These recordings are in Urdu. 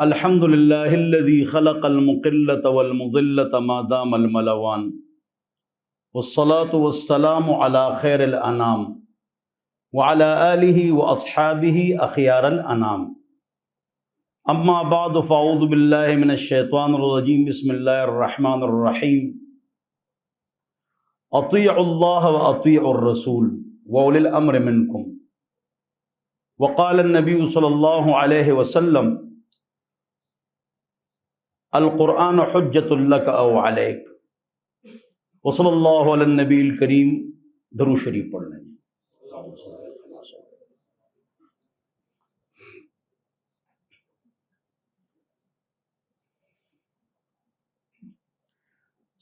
الحمد لله الذي خلق المقلة والمضلة ما دام الملوان والصلاة والسلام على خير الأنام وعلى آله وأصحابه أخيار الأنام أما بعد فأعوذ بالله من الشيطان الرجيم بسم الله الرحمن الرحيم أطيعوا الله وأطيعوا الرسول وأولي الأمر منكم وقال النبي صلى الله عليه وسلم القرآن حجۃ لک او علیک وصلی اللہ علی النبی الکریم۔ درود شریف پڑھ لیں۔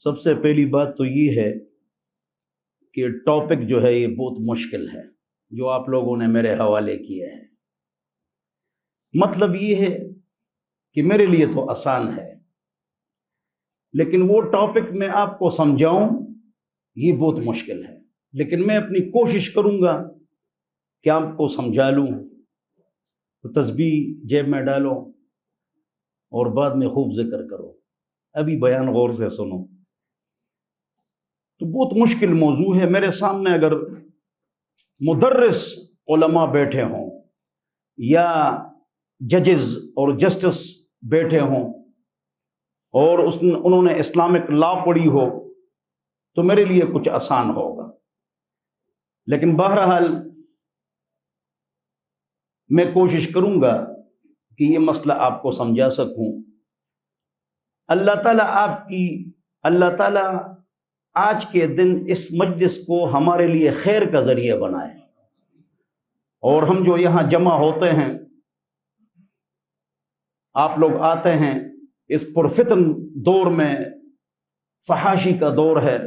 سب سے پہلی بات تو یہ ہے کہ ٹاپک جو ہے یہ بہت مشکل ہے جو آپ لوگوں نے میرے حوالے کیا ہے۔ مطلب یہ ہے کہ میرے لیے تو آسان ہے، لیکن وہ ٹاپک میں آپ کو سمجھاؤں یہ بہت مشکل ہے، لیکن میں اپنی کوشش کروں گا کہ آپ کو سمجھا لوں۔ تو تسبیح جیب میں ڈالو اور بعد میں خوب ذکر کرو، ابھی بیان غور سے سنو۔ تو بہت مشکل موضوع ہے۔ میرے سامنے اگر مدرس علماء بیٹھے ہوں یا ججز اور جسٹس بیٹھے ہوں اور انہوں نے اسلامک لا پڑھی ہو تو میرے لیے کچھ آسان ہوگا، لیکن بہرحال میں کوشش کروں گا کہ یہ مسئلہ آپ کو سمجھا سکوں۔ اللہ تعالیٰ آج کے دن اس مجلس کو ہمارے لیے خیر کا ذریعہ بنائے، اور ہم جو یہاں جمع ہوتے ہیں، آپ لوگ آتے ہیں اس پرفتن دور میں، فحاشی کا دور ہے،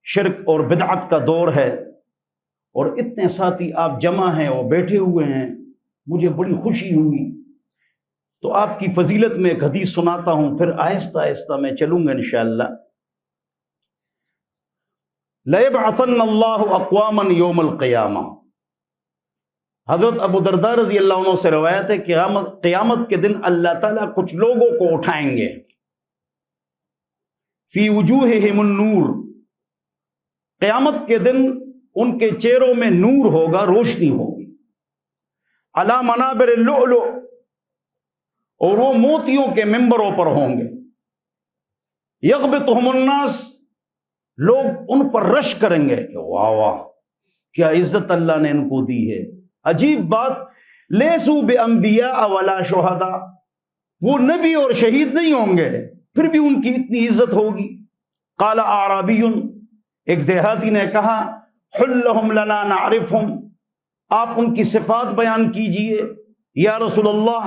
شرک اور بدعت کا دور ہے، اور اتنے ساتھی آپ جمع ہیں اور بیٹھے ہوئے ہیں، مجھے بڑی خوشی ہوئی۔ تو آپ کی فضیلت میں ایک حدیث سناتا ہوں، پھر آہستہ آہستہ میں چلوں گا انشاءاللہ۔ لَيَبْعَثَنَّ اللَّهُ أَقْوَامًا يَوْمَ الْقِيَامَةِ، حضرت ابو درداء رضی اللہ عنہ سے روایت ہے کہ قیامت کے دن اللہ تعالیٰ کچھ لوگوں کو اٹھائیں گے، فی وجوہہم النور، قیامت کے دن ان کے چہروں میں نور ہوگا، روشنی ہوگی، علی منابر اللؤلؤ، اور وہ موتیوں کے ممبروں پر ہوں گے، یغبطہم الناس، لوگ ان پر رش کریں گے کہ واہ واہ کیا عزت اللہ نے ان کو دی ہے۔ عجیب بات، لیسو بانبیاء ولا شہداء، وہ نبی اور شہید نہیں ہوں گے، پھر بھی ان کی اتنی عزت ہوگی۔ قال اعرابی، ایک دیہاتی نے کہا، حلہم لنا نعرفہم، آپ ان کی صفات بیان کیجئے یا رسول اللہ،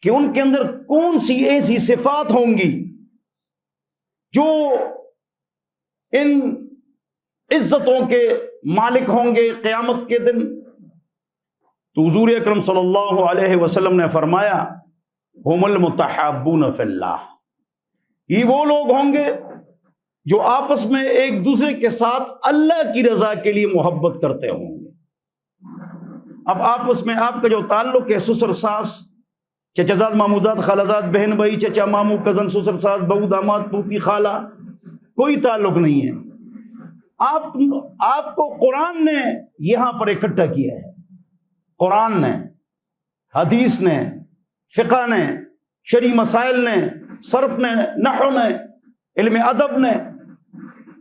کہ ان کے اندر کون سی ایسی صفات ہوں گی جو ان عزتوں کے مالک ہوں گے قیامت کے دن۔ تو حضور اکرم صلی اللہ علیہ وسلم نے فرمایا، ہم المتحابون فی اللہ، یہ وہ لوگ ہوں گے جو آپس میں ایک دوسرے کے ساتھ اللہ کی رضا کے لیے محبت کرتے ہوں گے۔ اب آپس میں آپ کا جو تعلق ہے، سسر ساس، چچا زاد ماموزاد، خالازاد، بہن بھائی، چچا مامو، کزن، سسر ساس، بہو داماد، پھوپھی خالہ، کوئی تعلق نہیں ہے۔ آپ کو قرآن نے یہاں پر اکٹھا کیا ہے، قرآن نے، حدیث نے، فقہ نے، شرعی مسائل نے، صرف نے، نحو نے، علم ادب نے،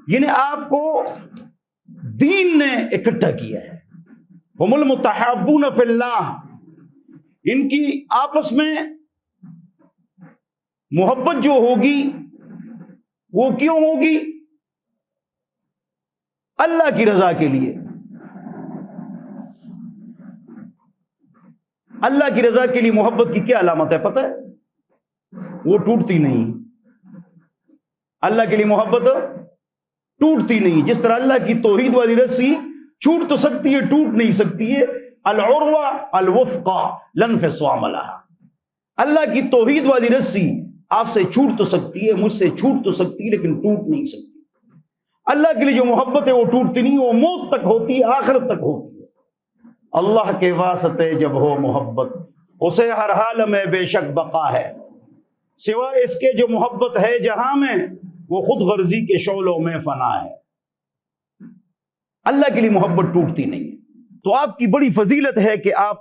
یعنی آپ کو دین نے اکٹھا کیا ہے۔ ہم المتحابون فی اللہ، ان کی آپس میں محبت جو ہوگی وہ کیوں ہوگی؟ اللہ کی رضا کے لیے۔ اللہ کی رضا کے لیے محبت کی کیا علامت ہے پتہ ہے؟ وہ ٹوٹتی نہیں۔ اللہ کے لیے محبت ٹوٹتی نہیں، جس طرح اللہ کی توحید والی رسی چھوٹ تو سکتی ہے، ٹوٹ نہیں سکتی ہے۔ العروہ الوثقی لا انفصام لها، اللہ کی توحید والی رسی آپ سے چھوٹ تو سکتی ہے، مجھ سے چھوٹ تو سکتی ہے، لیکن ٹوٹ نہیں سکتی۔ اللہ کے لیے جو محبت ہے وہ ٹوٹتی نہیں، وہ موت تک ہوتی ہے، آخرت تک ہوتی ہے۔ اللہ کے واسطے جب ہو محبت اسے ہر حال میں بے شک بقا ہے، سوائے اس کے جو محبت ہے جہاں میں، وہ خود غرضی کے شعلوں میں فنا ہے۔ اللہ کے لیے محبت ٹوٹتی نہیں ہے۔ تو آپ کی بڑی فضیلت ہے کہ آپ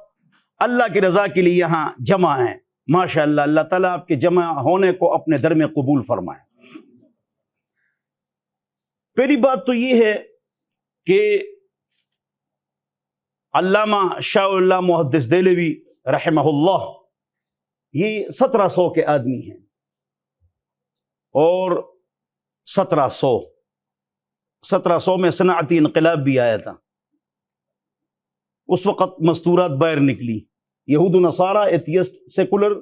اللہ کی رضا کے لیے یہاں جمع ہیں، ماشاء اللہ۔ اللہ تعالیٰ آپ کے جمع ہونے کو اپنے در میں قبول فرمائے۔ پہلی بات تو یہ ہے کہ علامہ شاہ اللہ محدث دہلوی رحمہ اللہ یہ 1700 کے آدمی ہیں، اور 1700 میں صنعتی انقلاب بھی آیا تھا۔ اس وقت مستورات باہر نکلی، یہود و نصارہ، ایتھیسٹ، سیکولر،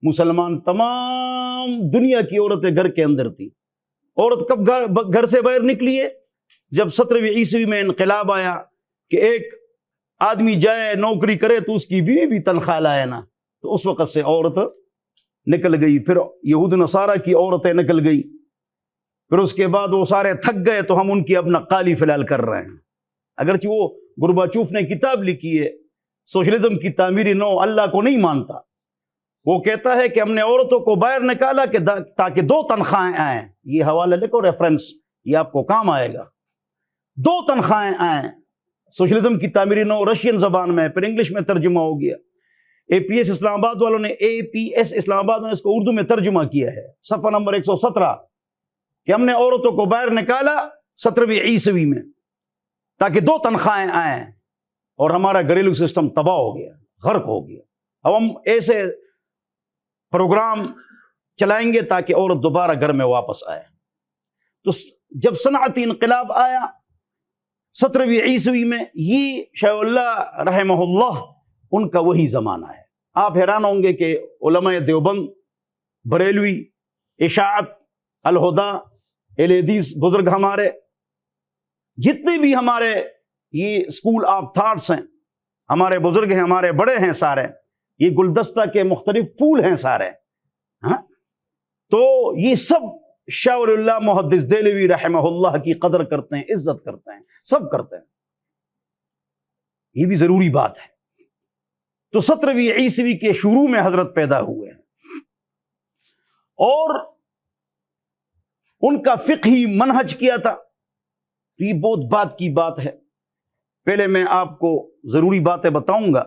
مسلمان، تمام دنیا کی عورتیں گھر کے اندر تھی۔ عورت کب گھر سے باہر نکلی ہے؟ جب 17ویں عیسوی میں انقلاب آیا کہ ایک آدمی جائے نوکری کرے تو اس کی بیوی بھی تنخواہ لائے نا، تو اس وقت سے عورت نکل گئی۔ پھر یہود نصارہ کی عورتیں نکل گئی، پھر اس کے بعد وہ سارے تھک گئے تو ہم ان کی اب نقالی فی الحال کر رہے ہیں۔ اگرچہ وہ گورباچوف نے کتاب لکھی ہے سوشلزم کی تعمیری نو، اللہ کو نہیں مانتا، وہ کہتا ہے کہ ہم نے عورتوں کو باہر نکالا کہ تاکہ 2 تنخواہیں آئیں۔ یہ حوالہ لکھو، ریفرنس، یہ آپ کو کام آئے گا۔ 2 تنخواہیں آئیں۔ سوشلزم کی تعمیری نو رشین زبان میں، پھر انگلش میں ترجمہ ہو گیا۔ اے پی ایس اسلام آباد والوں نے، APS اسلام آباد نے اس کو اردو میں ترجمہ کیا ہے، صفحہ نمبر 117، کہ ہم نے عورتوں کو باہر نکالا 17ویں عیسوی میں تاکہ 2 تنخواہیں آئیں، اور ہمارا گھریلو سسٹم تباہ ہو گیا، غرق ہو گیا۔ اب ہم ایسے پروگرام چلائیں گے تاکہ عورت دوبارہ گھر میں واپس آئے۔ تو جب صنعتی انقلاب آیا 17ویں عیسوی میں، یہ شاہ اللہ رحمہ اللہ ان کا وہی زمانہ ہے۔ آپ حیران ہوں گے کہ علماء دیوبند، بریلوی، اشاعت، الہدا، اہل حدیث بزرگ، ہمارے جتنے بھی ہمارے یہ اسکول آف تھاٹس ہیں، ہمارے بزرگ ہیں، ہمارے بڑے ہیں سارے، یہ گلدستہ کے مختلف پھول ہیں سارے، ہاں، تو یہ سب شاہ ولی اللہ محدث دہلوی رحمہ اللہ کی قدر کرتے ہیں، عزت کرتے ہیں، سب کرتے ہیں۔ یہ بھی ضروری بات ہے۔ تو 17ویں عیسوی کے شروع میں حضرت پیدا ہوئے ہیں، اور ان کا فقہی منہج کیا تھا۔ تو یہ بہت بات کی بات ہے۔ پہلے میں آپ کو ضروری باتیں بتاؤں گا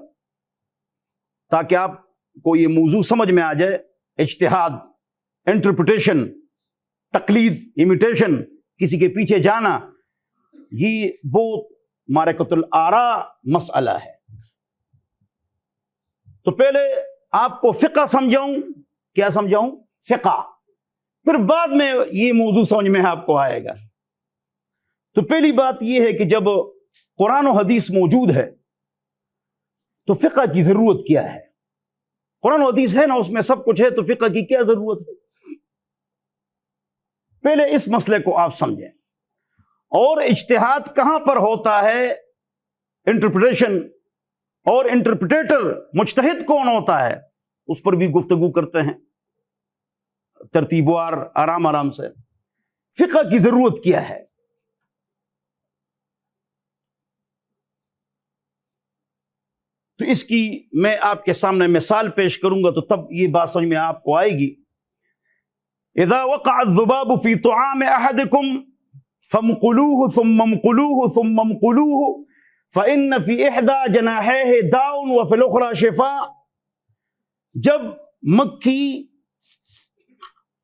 تاکہ آپ کو یہ موضوع سمجھ میں آ جائے۔ اجتہاد، انٹرپریٹیشن، تقلید، امیٹیشن، کسی کے پیچھے جانا، یہ بہت معرکۃ الآراء مسئلہ ہے۔ تو پہلے آپ کو فقہ سمجھاؤں، کیا سمجھاؤں؟ فقہ، پھر بعد میں یہ موضوع سمجھ میں آپ کو آئے گا۔ تو پہلی بات یہ ہے کہ جب قرآن و حدیث موجود ہے تو فقہ کی ضرورت کیا ہے؟ قرآن و حدیث ہے نا، اس میں سب کچھ ہے، تو فقہ کی کیا ضرورت ہے؟ پہلے اس مسئلے کو آپ سمجھیں۔ اور اجتہاد کہاں پر ہوتا ہے؟ انٹرپریٹیشن، اور انٹرپریٹیٹر مجتہد کون ہوتا ہے؟ اس پر بھی گفتگو کرتے ہیں ترتیب وار، آرام آرام سے۔ فقہ کی ضرورت کیا ہے؟ تو اس کی میں آپ کے سامنے مثال پیش کروں گا تو تب یہ بات سمجھ میں آپ کو آئے گی۔ اذا وقع الذباب في طعام احدكم فامقلوه ثم امقلوه ثم امقلوه فإن في احدى جناحيه داء وفي الاخرى شفاء۔ جب مکھی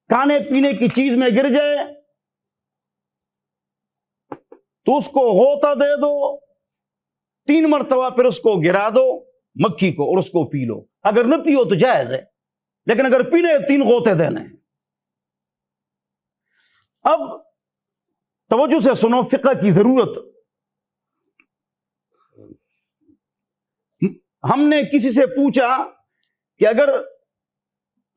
کھانے پینے کی چیز میں گر جائے تو اس کو غوطہ دے دو 3 مرتبہ، پھر اس کو گرا دو مکھی کو اور اس کو پی لو۔ اگر نہ پیو تو جائز ہے، لیکن اگر پینے 3 غوطے دینے ہیں۔ اب توجہ سے سنو، فقہ کی ضرورت۔ ہم نے کسی سے پوچھا کہ اگر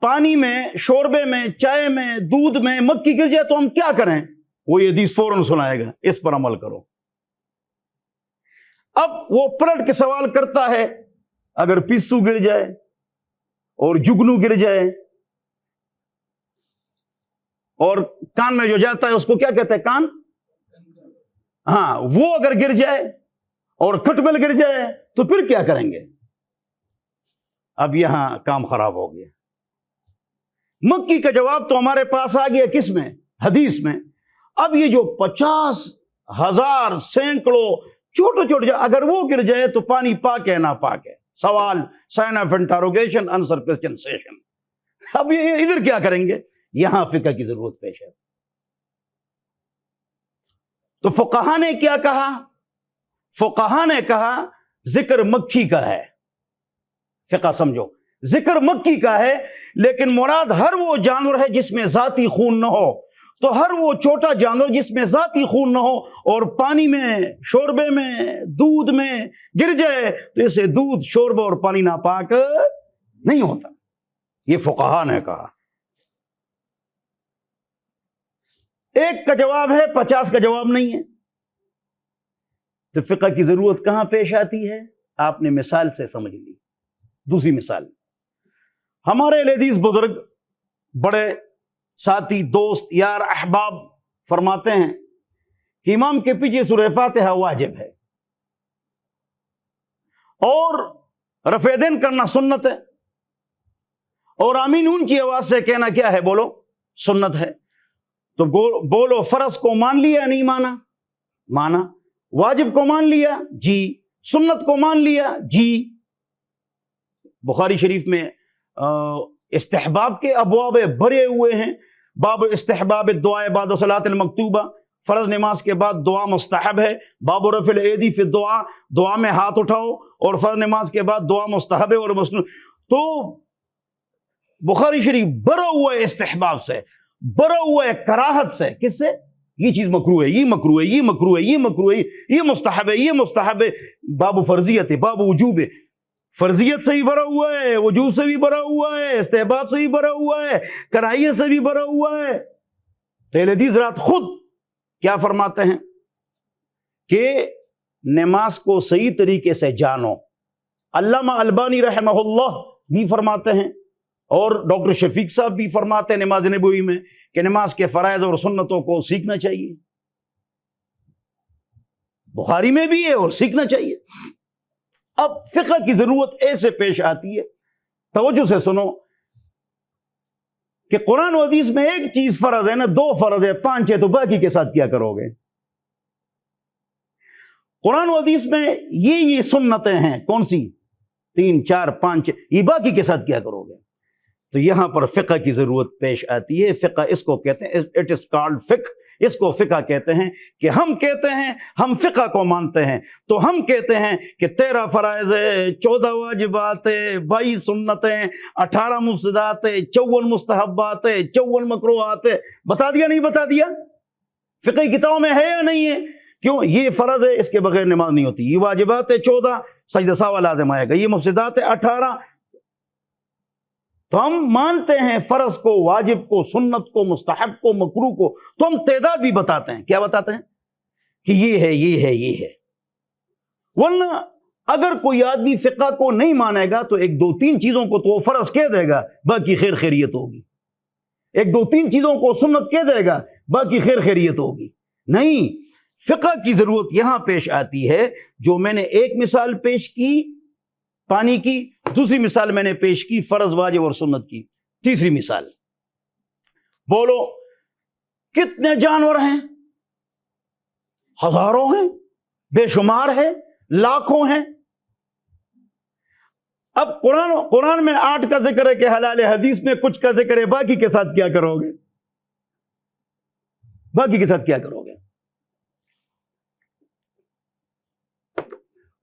پانی میں، شوربے میں، چائے میں، دودھ میں مکھی گر جائے تو ہم کیا کریں؟ وہ یہ حدیث فوراً سنائے گا، اس پر عمل کرو۔ اب وہ پلٹ کے سوال کرتا ہے، اگر پسو گر جائے اور جگنو گر جائے اور کان میں جو جاتا ہے اس کو کیا کہتے ہیں؟ کان، ہاں، وہ اگر گر جائے اور کھٹمل گر جائے تو پھر کیا کریں گے؟ اب یہاں کام خراب ہو گیا. مکی کا جواب تو ہمارے پاس آ گیا کس میں؟ حدیث میں. اب یہ جو 50,000 سینکڑوں چھوٹے چھوٹے اگر وہ گر جائے تو پانی پاک ہے ناپاک ہے؟ سوال، sign of interrogation, answer question session. اب یہ ادھر کیا کریں گے؟ یہاں فقہ کی ضرورت پیش ہے. تو فقہا نے کیا کہا؟ فقہا نے کہا ذکر مکی کا ہے. فقہ سمجھو، ذکر مکی کا ہے، لیکن مراد ہر وہ جانور ہے جس میں ذاتی خون نہ ہو. تو ہر وہ چھوٹا جانور جس میں ذاتی خون نہ ہو اور پانی میں، شوربے میں، دودھ میں گر جائے تو اسے دودھ، شوربہ اور پانی ناپاک نہیں ہوتا. یہ فقہا نے کہا. ایک کا جواب ہے، 50 کا جواب نہیں ہے. تو فقہ کی ضرورت کہاں پیش آتی ہے؟ آپ نے مثال سے سمجھ لی. دوسری مثال، ہمارے لیڈیز بزرگ، بڑے ساتھی، دوست، یار، احباب فرماتے ہیں کہ امام کے پیچھے سورہ فاتحہ واجب ہے اور رفع دین کرنا سنت ہے، اور آمین اونچی آواز سے کہنا کیا ہے؟ بولو، سنت ہے. تو بولو، فرض کو مان لیا نہیں مانا؟ مانا. واجب کو مان لیا؟ جی. سنت کو مان لیا؟ جی. بخاری شریف میں استحباب کے ابواب بھرے ہوئے ہیں. باب استحباب الدعاء بعد صلاۃ المکتوبہ، فرض نماز کے بعد دعا مستحب ہے. باب رفع الایدی فی الدعاء، دعا میں ہاتھ اٹھاؤ اور فرض نماز کے بعد دعا مستحب ہے اور مسنون. تو بخاری شریف بھرا ہوا ہے استحباب سے، بھرا ہوا ہے کراہت سے. کس سے؟ یہ چیز مکروہ ہے، یہ مکروہ ہے، یہ مکروہ ہے، یہ مکروہ ہے، یہ مستحب ہے، یہ مستحب ہے. باب فرضیت ہے، باب وجوب ہے. فرضیت سے بھی بھرا ہوا ہے، وجوب سے بھی بھرا ہوا ہے، استحباب سے بھی بھرا ہوا ہے، کراہیت سے بھی بھرا ہوا ہے. تو اہل حدیث رات خود کیا فرماتے ہیں کہ نماز کو صحیح طریقے سے جانو. علامہ البانی رحمہ اللہ بھی فرماتے ہیں اور ڈاکٹر شفیق صاحب بھی فرماتے ہیں نماز نبوی میں کہ نماز کے فرائض اور سنتوں کو سیکھنا چاہیے. بخاری میں بھی ہے اور سیکھنا چاہیے. اب فقہ کی ضرورت ایسے پیش آتی ہے، توجہ سے سنو، کہ قرآن و حدیث میں ایک چیز فرض ہے نا، 2 فرض ہے، 5 ہے، تو باقی کے ساتھ کیا کرو گے؟ قرآن و حدیث میں یہ سنتیں ہیں، کون سی؟ 3، 4، 5، یہ باقی کے ساتھ کیا کرو گے؟ تو یہاں پر فقہ کی ضرورت پیش آتی ہے. فقہ اس کو کہتے ہیں، اٹ از کالڈ فقہ. اس کو فقہ کہتے ہیں کہ ہم کہتے ہیں ہم فقہ کو مانتے ہیں تو ہم کہتے ہیں کہ 13 فرائض ہے، 14 واجبات ہے، 22 سنتیں، 18 مفسدات ہے، 54 مستحبات ہے، 54 مکروہات ہے. بتا دیا نہیں بتا دیا؟ فقہ کتابوں میں ہے یا نہیں ہے؟ کیوں؟ یہ فرض ہے، اس کے بغیر نماز نہیں ہوتی. یہ واجبات ہے 14، سجدہ سہو لازم آئے گا. یہ مفسدات ہے 18. تو ہم مانتے ہیں فرض کو، واجب کو، سنت کو، مستحب کو، مکروہ کو. تو ہم تعداد بھی بتاتے ہیں. کیا بتاتے ہیں؟ کہ یہ ہے، یہ ہے، یہ ہے. ورنہ اگر کوئی آدمی فقہ کو نہیں مانے گا تو 1، 2، 3 چیزوں کو تو وہ فرض کہہ دے گا، باقی خیر خیریت ہوگی. 1، 2، 3 چیزوں کو سنت کہہ دے گا، باقی خیر خیریت ہوگی. نہیں، فقہ کی ضرورت یہاں پیش آتی ہے. جو میں نے ایک مثال پیش کی پانی کی، دوسری مثال میں نے پیش کی فرض، واجب اور سنت کی. تیسری مثال، بولو کتنے جانور ہیں؟ ہزاروں ہیں، بے شمار ہیں، لاکھوں ہیں. اب قرآن میں 8 کا ذکر ہے کہ حلال ہے، حدیث میں کچھ کا ذکر ہے، باقی کے ساتھ کیا کرو گے؟ باقی کے ساتھ کیا کرو گے؟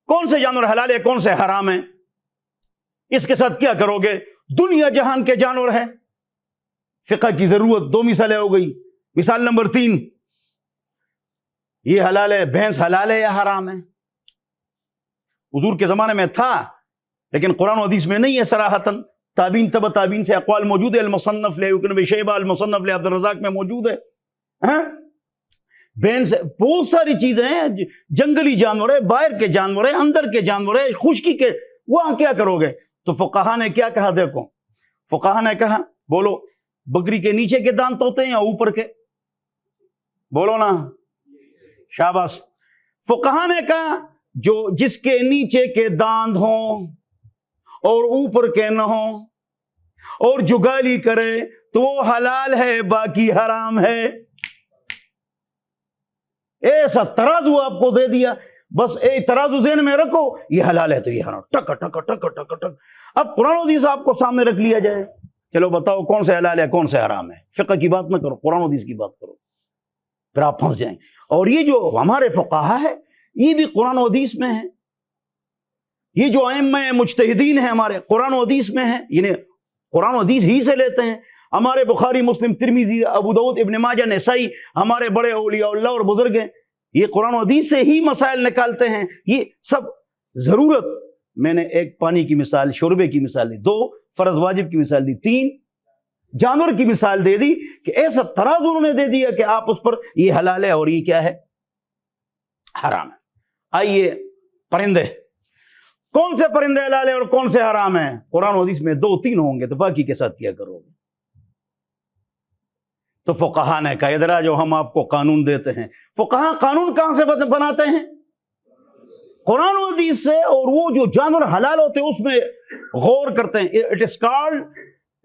کون سے جانور حلال ہے، کون سے حرام ہیں؟ اس کے ساتھ کیا کرو گے؟ دنیا جہان کے جانور ہیں. فقہ کی ضرورت 2 مثالیں ہو گئی. مثال نمبر 3، یہ حلال ہے، بھینس حلال ہے یا حرام ہے؟ حضور کے زمانے میں تھا لیکن قرآن و حدیث میں نہیں ہے صراحتاً. تابعین، تبع تابعین سے اقوال موجود ہے. المصنف لابن ابی شیبہ، المصنف لعبد الرزاق میں موجود ہے. بھینس، بہت ساری چیزیں ہیں، جنگلی جانور ہے، باہر کے جانور ہے، اندر کے جانور ہے، خشکی کے. وہاں کیا کرو گے؟ تو فقہا نے کیا کہا؟ دیکھو، فقہا نے کہا، بولو، بکری کے نیچے کے دانت ہوتے ہیں یا اوپر کے؟ بولو نا، شاباش. فقہا نے کہا جس کے نیچے کے دانت ہوں اور اوپر کے نہ ہو اور جگالی کرے تو وہ حلال ہے باقی حرام ہے. ایسا ترازو آپ کو دے دیا, بس ترازو ذہن میں رکھو, یہ حلال ہے تو یہ حرام, ٹک ٹک ٹک ٹک ٹک. اب قرآن و حدیث آپ کو سامنے رکھ لیا جائے, چلو بتاؤ کون سے حلال ہے کون سے حرام ہے. فقہ کی بات نہ کرو, قرآن و حدیث کی بات کرو, پھر آپ پھنس جائیں. اور یہ جو ہمارے فقہا ہے یہ بھی قرآن و حدیث میں ہے, یہ جو ائمہ مجتہدین ہیں ہمارے قرآن و حدیث میں ہیں, یعنی قرآن و حدیث ہی سے لیتے ہیں. ہمارے بخاری, مسلم, ترمذی, ابو داؤد, ابن ماجہ, نسائی, ہمارے بڑے اولیاء اللہ اور بزرگ ہیں, یہ قرآن و حدیث سے ہی مسائل نکالتے ہیں. یہ سب ضرورت, میں نے ایک پانی کی مثال, شوربے کی مثال دی, 2 فرض واجب کی مثال دی, 3 جانور کی مثال دے دی, کہ ایسا ترازو انہوں نے دے دیا کہ آپ اس پر یہ حلال ہے اور یہ کیا ہے حرام ہے. آئیے پرندے, کون سے پرندے حلال ہے اور کون سے حرام ہیں؟ قرآن و حدیث میں 2-3 ہوں گے تو باقی کے ساتھ کیا کرو گے؟ تو فقہا نے کہا ادھر جو ہم آپ کو قانون دیتے ہیں. فقہا قانون کہاں سے بناتے ہیں؟ قرآن و حدیث سے. اور وہ جو جانور حلال ہوتے ہیں اس میں غور کرتے ہیں. اٹ از کالڈ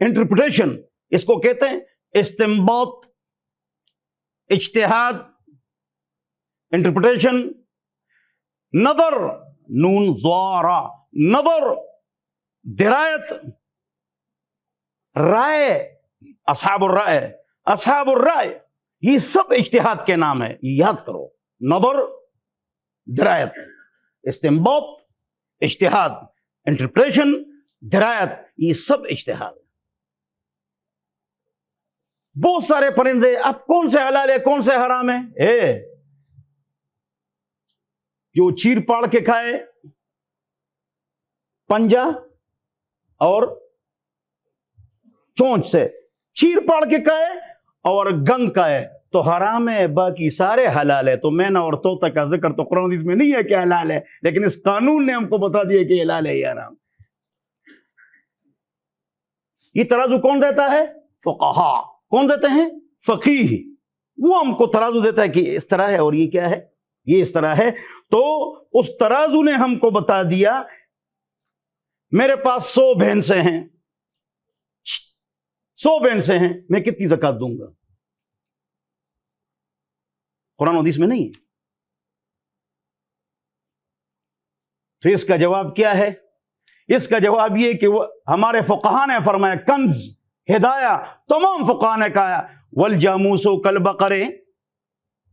انٹرپریٹیشن, اس کو کہتے ہیں استنباط, اجتہاد, انٹرپریٹیشن. نظر, نون ضارا, نظر, درایت, رائے, اصحاب الرائے, اصحاب الرائے, یہ سب اجتہاد کے نام ہے, یہ یاد کرو. نظر, درایت, استنباط, اجتہاد, انٹرپریشن, درایت, یہ سب اجتہاد. بہت سارے پرندے, اب کون سے حلال ہے کون سے حرام ہے؟ جو چیر پاڑ کے کھائے, پنجا اور چونچ سے چیر پاڑ کے کھائے اور گنگ کھائے تو حرام ہے, باقی سارے حلال ہے. تو مینا اور طوطا کا ذکر تو قرآن حدیث میں نہیں ہے کہ حلال ہے, لیکن اس قانون نے ہم کو بتا دیا کہ حلال ہے یا حرام. یہ ترازو کون دیتا ہے؟ فقہا. کون دیتے ہیں؟ فقیہ. وہ ہم کو ترازو دیتا ہے کہ اس طرح ہے اور یہ کیا ہے, یہ اس طرح ہے. تو اس ترازو نے ہم کو بتا دیا میرے پاس 100 بھینسیں ہیں, 100 بھینسیں ہیں, میں کتنی زکوٰۃ دوں گا؟ قرآن و حدیث میں نہیں ہے. تو اس کا جواب کیا ہے؟ اس کا جواب یہ کہ وہ ہمارے فقہا نے فرمایا, کنز ہدایہ تمام فقہا نے کہا والجاموسو کالبقرے,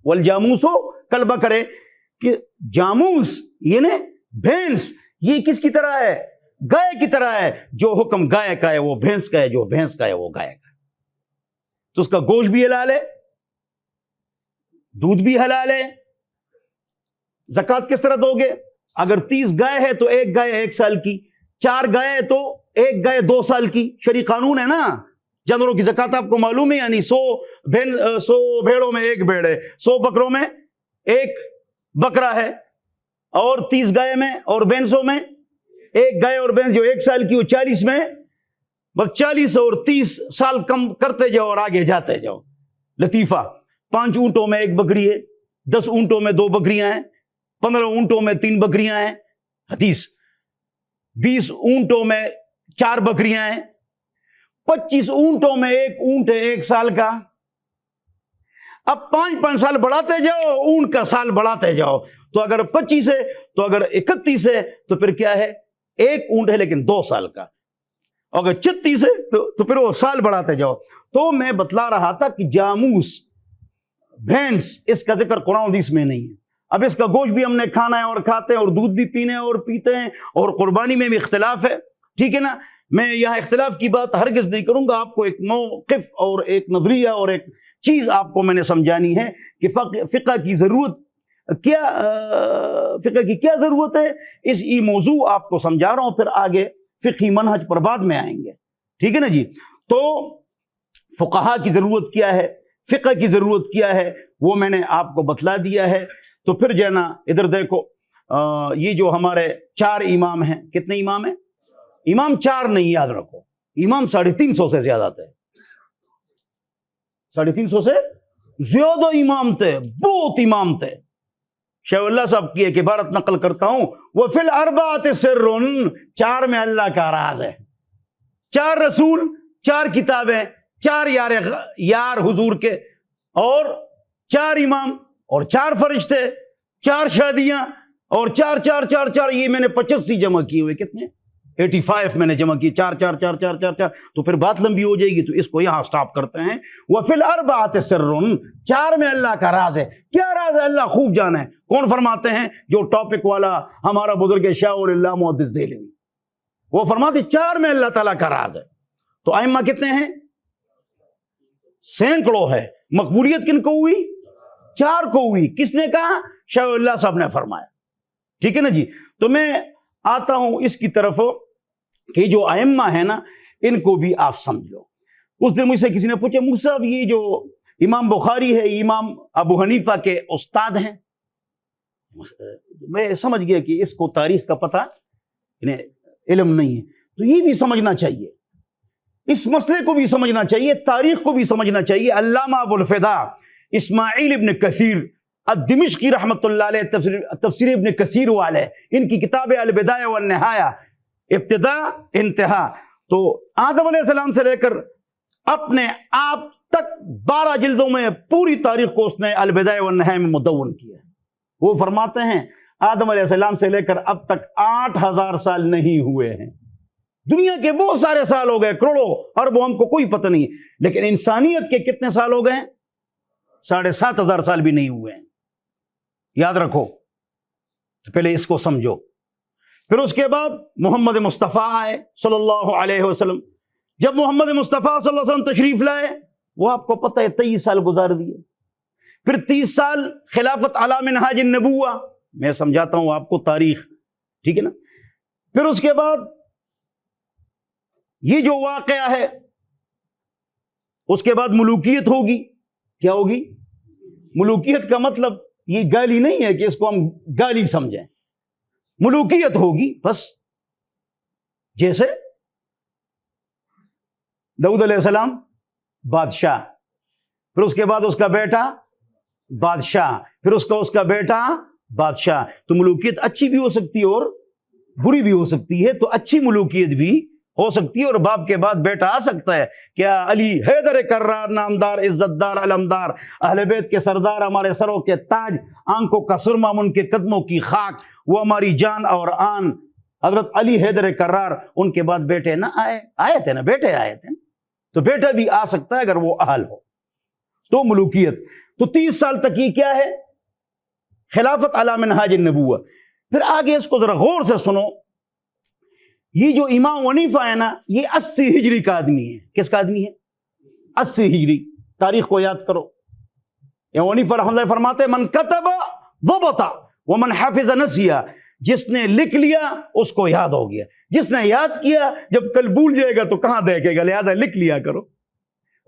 والجاموسو کالبقرے, کہ جاموس یعنی بھینس یہ کس کی طرح ہے؟ گائے کی طرح ہے. جو حکم گائے کا ہے وہ بھینس کا ہے, جو بھینس کا ہے وہ گائے کا ہے. تو اس کا گوشت بھی حلال ہے, دودھ بھی حلال ہے. زکوٰۃ کس طرح دو گے؟ اگر 30 گائے ہے تو 1 گائے 1 سال کی, 4 گائے تو 1 گائے 2 سال کی. شرعی قانون ہے نا. جانوروں کی زکوٰۃ آپ کو معلوم ہے, یعنی 100 بھیڑوں میں 1 بھیڑ ہے, 100 بکروں میں 1 بکرا ہے, اور 30 گائے میں اور بھینسوں میں 1 گائے اور بھینس جو 1 سال کی, وہ 40 میں, بس 40 اور 30 سال کم کرتے جاؤ اور آگے جاتے جاؤ. لطیفہ, 5 اونٹوں میں 1 بکری ہے, 10 اونٹوں میں 2 بکریاں ہیں, 15 اونٹوں میں 3 بکریاں ہیں. حدیث 20 اونٹوں میں 4 بکریاں ہیں, 25 اونٹوں میں 1 اونٹ ہے 1 سال کا. اب 5 سال بڑھاتے جاؤ, اونٹ کا سال بڑھاتے جاؤ. تو اگر 25 ہے تو اگر 31 ہے تو پھر کیا ہے, 1 اونٹ ہے لیکن 2 سال کا. اگر 36 ہے تو پھر وہ سال بڑھاتے جاؤ. تو میں بتلا رہا تھا کہ جاموس, بھینس, اس کا ذکر قرآن حدیث میں نہیں ہے. اب اس کا گوشت بھی ہم نے کھانا ہے اور کھاتے ہیں, اور دودھ بھی پینے اور پیتے ہیں, اور قربانی میں بھی اختلاف ہے, ٹھیک ہے نا. میں یہاں اختلاف کی بات ہرگز نہیں کروں گا. آپ کو ایک موقف اور ایک نظریہ اور ایک چیز آپ کو میں نے سمجھانی ہے کہ فقہ کی ضرورت کیا, فقہ کی کیا ضرورت ہے. اس یہ موضوع آپ کو سمجھا رہا ہوں, پھر آگے فقہی منہج پر بعد میں آئیں گے, ٹھیک ہے نا جی. تو فقہا کی ضرورت کیا ہے, فقہ کی ضرورت کیا ہے, وہ میں نے آپ کو بتلا دیا ہے. تو پھر جو ہے نا ادھر دیکھو, یہ جو ہمارے 4 امام ہیں, کتنے امام ہیں؟ امام 4 نہیں, یاد رکھو, امام 350 سے زیادہ تھے. 350 سے زیادہ امام تھے, بہت امام تھے. شیخ اللہ صاحب کی ایک عبارت نقل کرتا ہوں، وہ فی الاربعۃ سر، چار میں اللہ کا راز ہے. 4 رسول، 4 کتابیں، 4 یار حضور کے، اور 4 امام، اور 4 فرشتے، 4 شادیاں، اور 4 4 4 4، یہ میں نے 85 جمع کیے ہوئے، کتنے 85 میں نے جمع کی، 4 4 4 4 4 4، تو پھر بات لمبی ہو جائے گی، تو اس کو یہاں سٹاپ کرتے ہیں. وَفِي الْأَرْبَعَةِ سِرٌ، 4 میں اللہ کا راز ہے. کیا راز ہے؟ اللہ خوب جانا ہے. کون فرماتے ہیں؟ جو ٹاپک والا ہمارا بزرگ شاہ ولی اللہ محدث دہلوی، وہ فرماتے 4 میں اللہ تعالیٰ کا راز ہے. تو ائمہ کتنے ہیں؟ سینکڑوں ہے. مقبولیت کن کو ہوئی؟ 4 کو ہوئی. کس نے کہا؟ شاہ ولی اللہ صاحب نے فرمایا. ٹھیک ہے نا جی. تو میں آتا ہوں اس کی طرف کہ جو ائمہ ہیں نا، ان کو بھی آپ سمجھ لو. اس دن مجھ سے کسی نے پوچھا، مجھ صاحب یہ جو امام بخاری ہے، امام ابو حنیفہ کے استاد ہیں. میں سمجھ گیا کہ اس کو تاریخ کا پتہ علم نہیں ہے. تو یہ بھی سمجھنا چاہیے، اس مسئلے کو بھی سمجھنا چاہیے، تاریخ کو بھی سمجھنا چاہیے. علامہ ابو الفدا اسماعیل ابن کثیر الدمشقی رحمۃ اللہ علیہ، تفسیر ابن کثیر والے، ان کی کتاب البدایہ والنہایہ، ابتدا انتہا، تو آدم علیہ السلام سے لے کر اپنے آپ تک 12 جلدوں میں پوری تاریخ کو اس نے البدایہ والنہایہ میں مدون کیا ہے. وہ فرماتے ہیں آدم علیہ السلام سے لے کر اب تک 8000 سال نہیں ہوئے ہیں. دنیا کے بہت سارے سال ہو گئے، کروڑوں اربوں، ہم کو کوئی پتہ نہیں، لیکن انسانیت کے کتنے سال ہو گئے؟ 7500 سال بھی نہیں ہوئے ہیں. یاد رکھو. تو پہلے اس کو سمجھو. پھر اس کے بعد محمد مصطفیٰ آئے صلی اللہ علیہ وسلم. جب محمد مصطفیٰ صلی اللہ علیہ وسلم تشریف لائے، وہ آپ کو پتہ ہے 23 سال گزار دیے. پھر 30 سال خلافت علی منہاج النبوہ. میں سمجھاتا ہوں آپ کو تاریخ، ٹھیک ہے نا. پھر اس کے بعد یہ جو واقعہ ہے، اس کے بعد ملوکیت ہوگی. کیا ہوگی؟ ملوکیت کا مطلب یہ گالی نہیں ہے کہ اس کو ہم گالی سمجھیں. ملوکیت ہوگی بس. جیسے داؤد علیہ السلام بادشاہ، پھر اس کے بعد اس کا بیٹا بادشاہ، پھر اس کا بیٹا بادشاہ. تو ملوکیت اچھی بھی ہو سکتی ہے اور بری بھی ہو سکتی ہے. تو اچھی ملوکیت بھی ہو سکتی ہے اور باپ کے بعد بیٹا آ سکتا ہے. کیا علی حیدر کرار، نامدار، عزت دار، علمدار، اہل بیت کے سردار، ہمارے سروں کے تاج، آنکھوں کا سرما، ان کے قدموں کی خاک، وہ ہماری جان اور آن، حضرت علی حیدر کرار. ان کے بعد بیٹے نہ آئے تھے نا، بیٹے آئے تھے. تو بیٹا بھی آ سکتا ہے اگر وہ اہل ہو. تو ملوکیت. تو 30 سال تک یہ کیا ہے؟ خلافت علی منہاج النبوہ. پھر آگے اس کو ذرا غور سے سنو. یہ جو امام حنیفہ ہے نا، یہ 80 ہجری کا آدمی ہے. کس کا آدمی ہے؟ 80 ہجری. تاریخ کو یاد کرو. امام حنیفہ رحمۃ اللہ فرماتے من کتب ضبط ومن حفظ نسیا. جس نے لکھ لیا اس کو یاد ہو گیا، جس نے یاد کیا جب کل بھول جائے گا تو کہاں دیکھے گا، لہذا لکھ لیا کرو.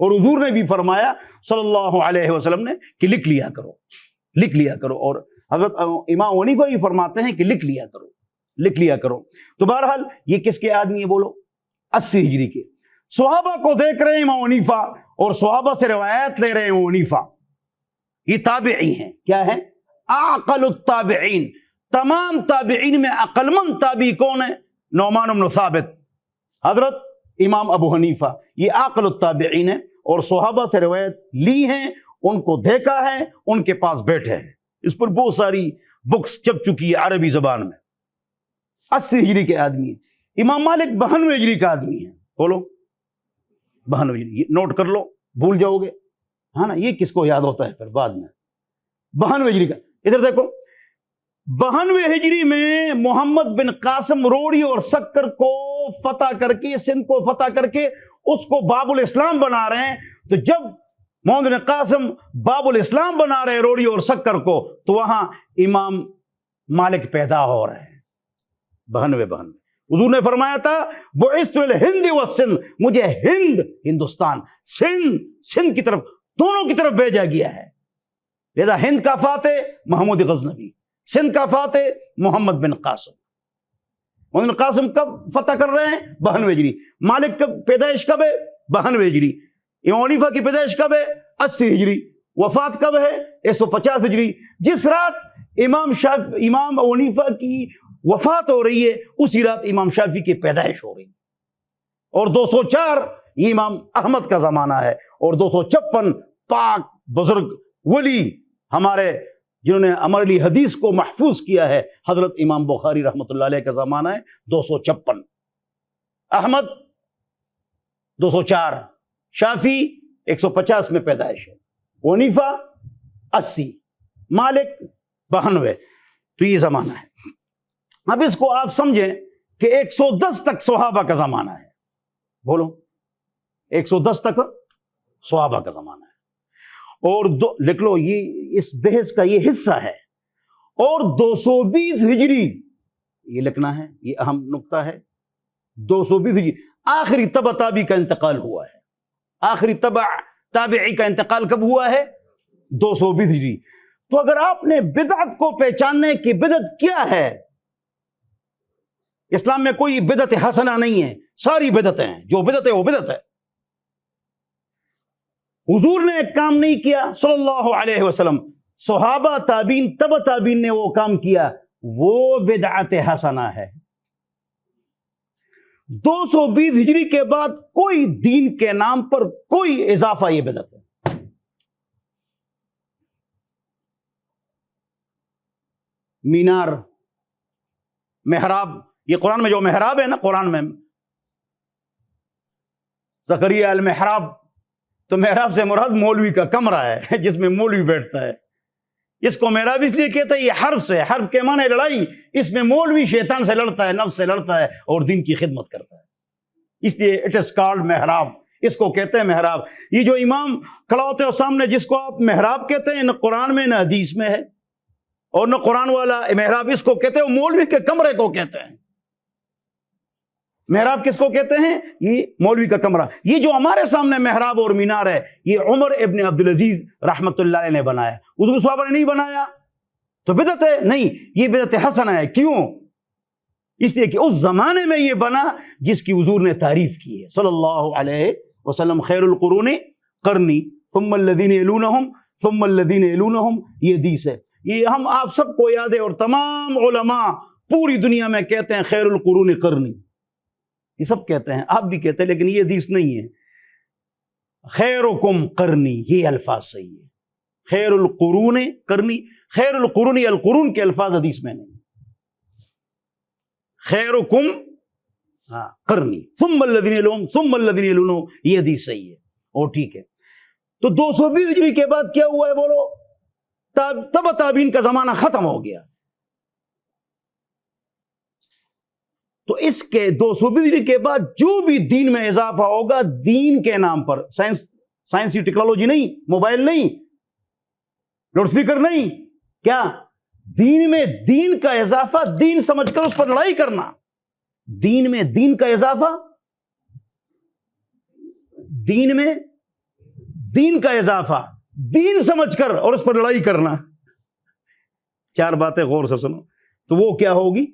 اور حضور نے بھی فرمایا صلی اللہ علیہ وسلم نے کہ لکھ لیا کرو، لکھ لیا کرو. اور حضرت امام حنیفہ بھی فرماتے ہیں کہ لکھ لیا کرو، لکھ لیا کرو. تو بہرحال یہ کس کے آدمی ہے بولو؟ 80 ہجری کے. صحابہ کو دیکھ رہے ہیں امام حنیفہ، اور صحابہ سے روایت لے رہے ہیں امام حنیفہ. یہ تابعی ہیں. کیا ہے؟ اعقل التابعین. تمام تابعین میں عقل مند تابعی کون ہے؟ نعمان بن ثابت، حضرت امام ابو حنیفہ. یہ عقل التابعین ہے اور صحابہ سے روایت لی ہیں، ان کو دیکھا ہے، ان کے پاس بیٹھے ہیں. اس پر بہت ساری بکس چھپ چکی ہے عربی زبان میں. 80 ہجری کے آدمی ہے. امام مالک 92 ہجری کا آدمی ہے. بولو 92 ہجری. نوٹ کر لو، بھول جاؤ گے. ہاں نا، یہ کس کو یاد ہوتا ہے پھر بعد میں. 92 ہجری کا. ادھر دیکھو، 92 ہجری میں محمد بن قاسم روڑی اور سکر کو فتح کر کے، سندھ کو فتح کر کے اس کو باب الاسلام بنا رہے ہیں. تو جب محمد بن قاسم باب الاسلام بنا رہے ہیں روڑی اور سکر کو، تو وہاں امام مالک پیدا ہو رہے ہیں. 92. حضور نے فرمایا تھا بعثت الہند والسندھ، مجھے ہندوستان، سندھ کی طرف، دونوں کی طرف بھیجا گیا ہے. لہذا ہند کا فاتح محمود غزنوی، سندھ کا فاتح محمد بن قاسم. محمد بن قاسم کب فتح کر رہے ہیں؟ 92 ہجری. مالک کب پیدائش کب ہے؟ 92 ہجری. امام حنیفہ کی پیدائش کب ہے؟ 80 ہجری. وفات کب ہے؟ 150 ہجری. جس رات امام ابو حنیفہ کی وفات ہو رہی ہے، اسی رات امام شافعی کی پیدائش ہو رہی ہے، اور 204 یہ امام احمد کا زمانہ ہے، اور 256 پاک بزرگ ولی ہمارے جنہوں نے ہمارے لیے حدیث کو محفوظ کیا ہے، حضرت امام بخاری رحمۃ اللہ علیہ کا زمانہ ہے 256، احمد 204، شافعی 150 میں پیدائش ہے، حنیفہ 80، مالک 92، تو یہ زمانہ ہے۔ اب اس کو آپ سمجھیں کہ 110 تک صحابہ کا زمانہ ہے، بولو 110 تک صحابہ کا زمانہ ہے، اور لکھ لو یہ اس بحث کا یہ حصہ ہے، اور 220 ہجری یہ لکھنا ہے، یہ اہم نقطہ ہے، 220 ہجری آخری تبع تابعی کا انتقال ہوا ہے، آخری تبع تابعی کا انتقال کب ہوا ہے؟ 220 ہجری۔ تو اگر آپ نے بدعت کو پہچاننے کی بدعت کیا ہے، اسلام میں کوئی بدعت حسنہ نہیں ہے، ساری بدعتیں ہیں، جو بدعت ہے وہ بدعت ہے۔ حضور نے ایک کام نہیں کیا صلی اللہ علیہ وسلم، صحابہ تابعین تبع تابعین نے وہ کام کیا، وہ بدعت حسنہ ہے۔ 220 ہجری کے بعد کوئی دین کے نام پر کوئی اضافہ، یہ بدعت ہے۔ مینار، محراب، یہ قرآن میں جو محراب ہے نا، قرآن میں زکریا المحراب، تو محراب سے مراد مولوی کا کمرہ ہے جس میں مولوی بیٹھتا ہے، اس کو محراب اس لیے کہتا ہے، یہ حرف سے، حرف کے معنی لڑائی، اس میں مولوی شیطان سے لڑتا ہے، نفس سے لڑتا ہے اور دین کی خدمت کرتا ہے، اس لیے اٹ از کالڈ محراب، اس کو کہتے ہیں محراب۔ یہ جو امام کھڑا ہوتے ہیں سامنے، جس کو آپ محراب کہتے ہیں، نہ قرآن میں نہ حدیث میں ہے، اور نہ قرآن والا محراب اس کو کہتے ہیں، مولوی کے کمرے کو کہتے ہیں۔ محراب کس کو کہتے ہیں؟ یہ مولوی کا کمرہ۔ یہ جو ہمارے سامنے محراب اور مینار ہے، یہ عمر ابن عبدالعزیز رحمت اللہ علیہ نے بنایا، حضور صحابہ نے نہیں بنایا، تو بدعت ہے؟ نہیں، یہ بدعت حسنہ ہے۔ کیوں؟ اس لیے کہ اس زمانے میں یہ بنا جس کی حضور نے تعریف کی ہے صلی اللہ علیہ وسلم، خیر القرون قرنی ثم الذین یلونہم ثم الذین یلونہم، یہ حدیث ہے، یہ ہم آپ سب کو یاد ہے، اور تمام علماء پوری دنیا میں کہتے ہیں خیر القرون قرنی، یہ سب کہتے ہیں، آپ بھی کہتے ہیں، لیکن یہ حدیث نہیں ہے۔ خیرکم قرنی، یہ الفاظ صحیح ہے، خیر القرون قرنی، خیر القرون، القرون کے الفاظ حدیث میں نہیں، خیرکم قرنی ثم الذین یلونہم ثم الذین یلونہم، یہ حدیث صحیح ہے، اور ٹھیک ہے۔ تو 220 ہجری کے بعد کیا ہوا ہے بولو؟ تبع تابعین کا زمانہ ختم ہو گیا۔ تو اس کے 220 ہجری کے بعد جو بھی دین میں اضافہ ہوگا، دین کے نام پر، سائنسی ٹیکنالوجی نہیں، موبائل نہیں، لاؤڈ سپیکر نہیں، کیا دین میں دین کا اضافہ، دین سمجھ کر اس پر لڑائی کرنا، دین میں دین کا اضافہ، دین میں دین کا اضافہ، دین سمجھ کر اور اس پر لڑائی کرنا، چار باتیں غور سے سنو، تو وہ کیا ہوگی؟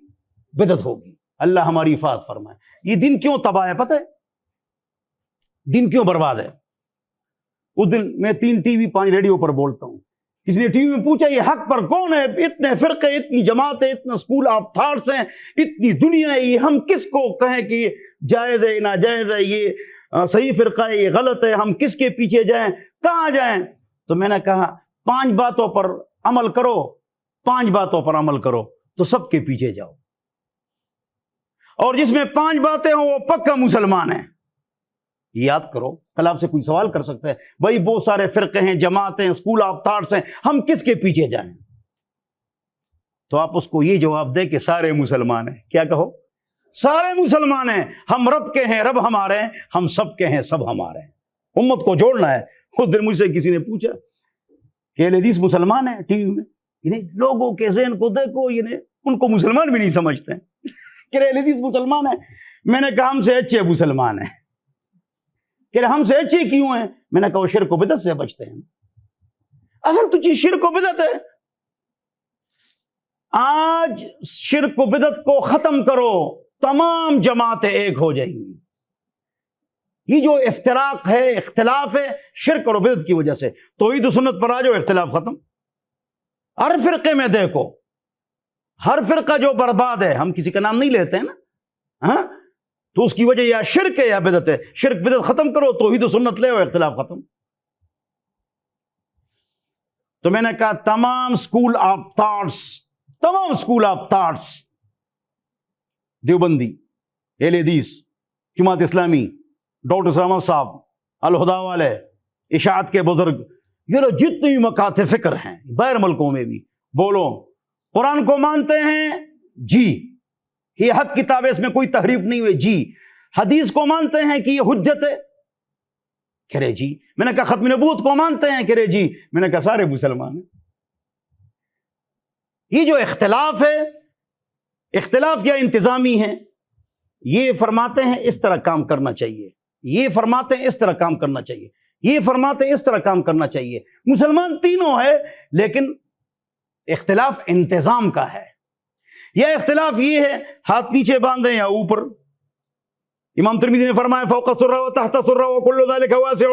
بدعت ہوگی۔ اللہ ہماری حفاظت فرمائے۔ یہ دن کیوں تباہ ہے پتہ ہے؟ دن کیوں برباد ہے؟ اس دن میں 3 ٹی وی 5 ریڈیو پر بولتا ہوں، کسی نے ٹی وی میں پوچھا یہ حق پر کون ہے؟ اتنے فرقے، اتنی جماعتیں، اتنا اسکول آف تھاٹس ہیں، اتنی دنیا ہے، یہ ہم کس کو کہیں کہ یہ جائز ہے ناجائز ہے، یہ صحیح فرقہ ہے یہ غلط ہے، ہم کس کے پیچھے جائیں، کہاں جائیں؟ تو میں نے کہا 5 باتوں پر عمل کرو، 5 باتوں پر عمل کرو تو سب کے پیچھے جاؤ، اور جس میں 5 باتیں ہوں وہ پکا مسلمان ہے۔ یاد کرو، کل آپ سے کوئی سوال کر سکتا ہے، بھائی بہت سارے فرقے ہیں، جماعتیں، اسکول آف تھاٹس ہیں، ہم کس کے پیچھے جائیں؟ تو آپ اس کو یہ جواب دیں کہ سارے مسلمان ہیں۔ کیا کہو؟ سارے مسلمان ہیں، ہم رب کے ہیں، رب ہمارے ہیں، ہم سب کے ہیں، سب ہمارے ہیں۔ امت کو جوڑنا ہے۔ اس دن مجھ سے کسی نے پوچھا کہ اہل حدیث مسلمان ہیں ٹی وی میں، یعنی لوگوں کے ذہن کو دیکھو، یعنی ان کو مسلمان بھی نہیں سمجھتے کہ اہل حدیث مسلمان ہیں۔ میں نے کہا ہم سے اچھے مسلمان ہیں۔ کہ ہم سے اچھے کیوں ہیں؟ میں نے کہا وہ شرک و بدعت سے بچتے ہیں۔ اصل تو چیز شرک و بدعت ہے۔ آج شرک و بدعت کو ختم کرو، تمام جماعتیں ایک ہو جائیں گی۔ یہ جو افتراق ہے، اختلاف ہے، شرک اور بدعت کی وجہ سے۔ توحید و سنت پر آ جاؤ، اختلاف ختم۔ ہر فرقے میں دیکھو، ہر فرقہ جو برباد ہے، ہم کسی کا نام نہیں لیتے ہیں نا، ہاں، تو اس کی وجہ یا شرک ہے یا بدعت ہے. شرک بدعت ختم کرو، توحید و سنت لے اور اختلاف ختم. تو میں نے کہا تمام اسکول آف تھاٹس، دیوبندی، اہل حدیث، جماعت اسلامی، ڈاکٹر اسلام صاحب، الہدا والے، اشاعت کے بزرگ، یہ لوگ جتنے بھی مکاتب فکر ہیں باہر ملکوں میں بھی، بولو قرآن کو مانتے ہیں جی کہ یہ حق کتاب ہے، اس میں کوئی تحریف نہیں ہوئی جی. حدیث کو مانتے ہیں کہ یہ حجت ہے، کہہ رہے جی. میں نے کہا ختم نبوت کو مانتے ہیں، کہہ رہے جی. میں نے کہا سارے مسلمان ہیں. یہ جو اختلاف ہے، اختلاف یا انتظامی ہے، یہ فرماتے ہیں اس طرح کام کرنا چاہیے، یہ فرماتے ہیں اس طرح کام کرنا چاہیے، یہ فرماتے ہیں اس طرح کام کرنا چاہیے. مسلمان تینوں ہے، لیکن اختلاف انتظام کا ہے. یا اختلاف یہ ہے ہاتھ نیچے باندھیں یا اوپر. امام ترمذی نے فرمایا فوق السرہ و تحت السرہ وکل ذلک واسع،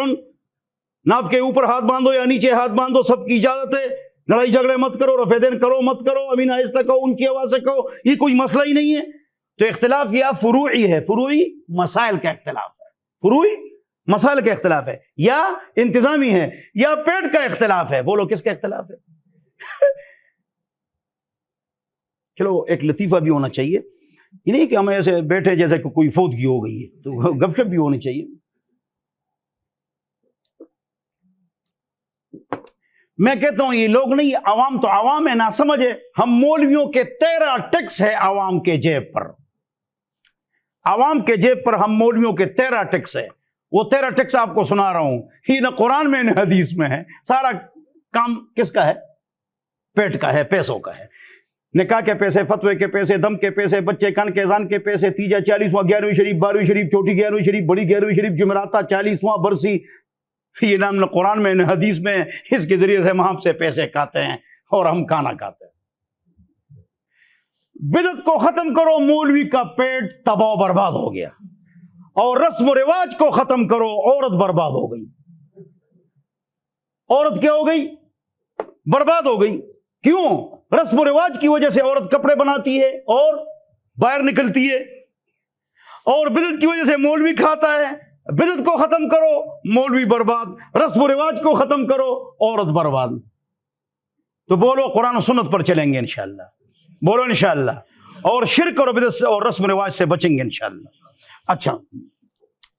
ناف کے اوپر ہاتھ باندھو یا نیچے ہاتھ باندھو، سب کی اجازت ہے. لڑائی جھگڑے مت کرو، رفع دین کرو مت کرو، امین آہستہ کہو، ان کی آواز سے کہو، یہ کوئی مسئلہ ہی نہیں ہے. تو اختلاف یا فروعی ہے، فروعی مسائل کا اختلاف ہے، فروعی مسائل کا اختلاف ہے، یا انتظامی ہے، یا پیٹ کا اختلاف ہے. بولو کس کا اختلاف ہے؟ چلو ایک لطیفہ بھی ہونا چاہیے، یہ نہیں کہ ہم ایسے بیٹھے جیسے کہ کوئی فوتگی ہو گئی ہے، تو گپ شپ بھی ہونی چاہیے. میں کہتا ہوں یہ لوگ نہیں، عوام تو عوام ہے، نہ سمجھے. ہم مولویوں کے 13 ٹیکس ہے عوام کے جیب پر، عوام کے جیب پر ہم مولویوں کے 13 ٹیکس ہے. وہ 13 ٹیکس آپ کو سنا رہا ہوں، یہ نہ قرآن میں نہ حدیث میں ہے. سارا کام کس کا ہے؟ پیٹ کا ہے، پیسوں کا ہے. نکاح کے پیسے، فتوے کے پیسے، دم کے پیسے، بچے کان کے اذان کے پیسے، تیجا 40واں، 11ویں شریف، 12ویں شریف، چھوٹی 11ویں شریف، بڑی 11ویں شریف، جمعراتہ 40واں برسی، یہ نام نہ قرآن میں نہ حدیث میں. اس کے ذریعے سے ہم آپ سے پیسے کھاتے ہیں اور ہم کھانا کھاتے ہیں. بدعت کو ختم کرو، مولوی کا پیٹ تباہ و برباد ہو گیا. اور رسم و رواج کو ختم کرو، عورت برباد ہو گئی. عورت کیا ہو گئی؟ برباد ہو گئی. کیوں؟ رسم و رواج کی وجہ سے عورت کپڑے بناتی ہے اور باہر نکلتی ہے، اور بدعت کی وجہ سے مولوی کھاتا ہے. بدعت کو ختم کرو، مولوی برباد. رسم و رواج کو ختم کرو، عورت برباد. تو بولو قرآن و سنت پر چلیں گے انشاءاللہ، بولو انشاءاللہ، اور شرک اور بدعت سے اور رسم و رواج سے بچیں گے انشاءاللہ. اچھا،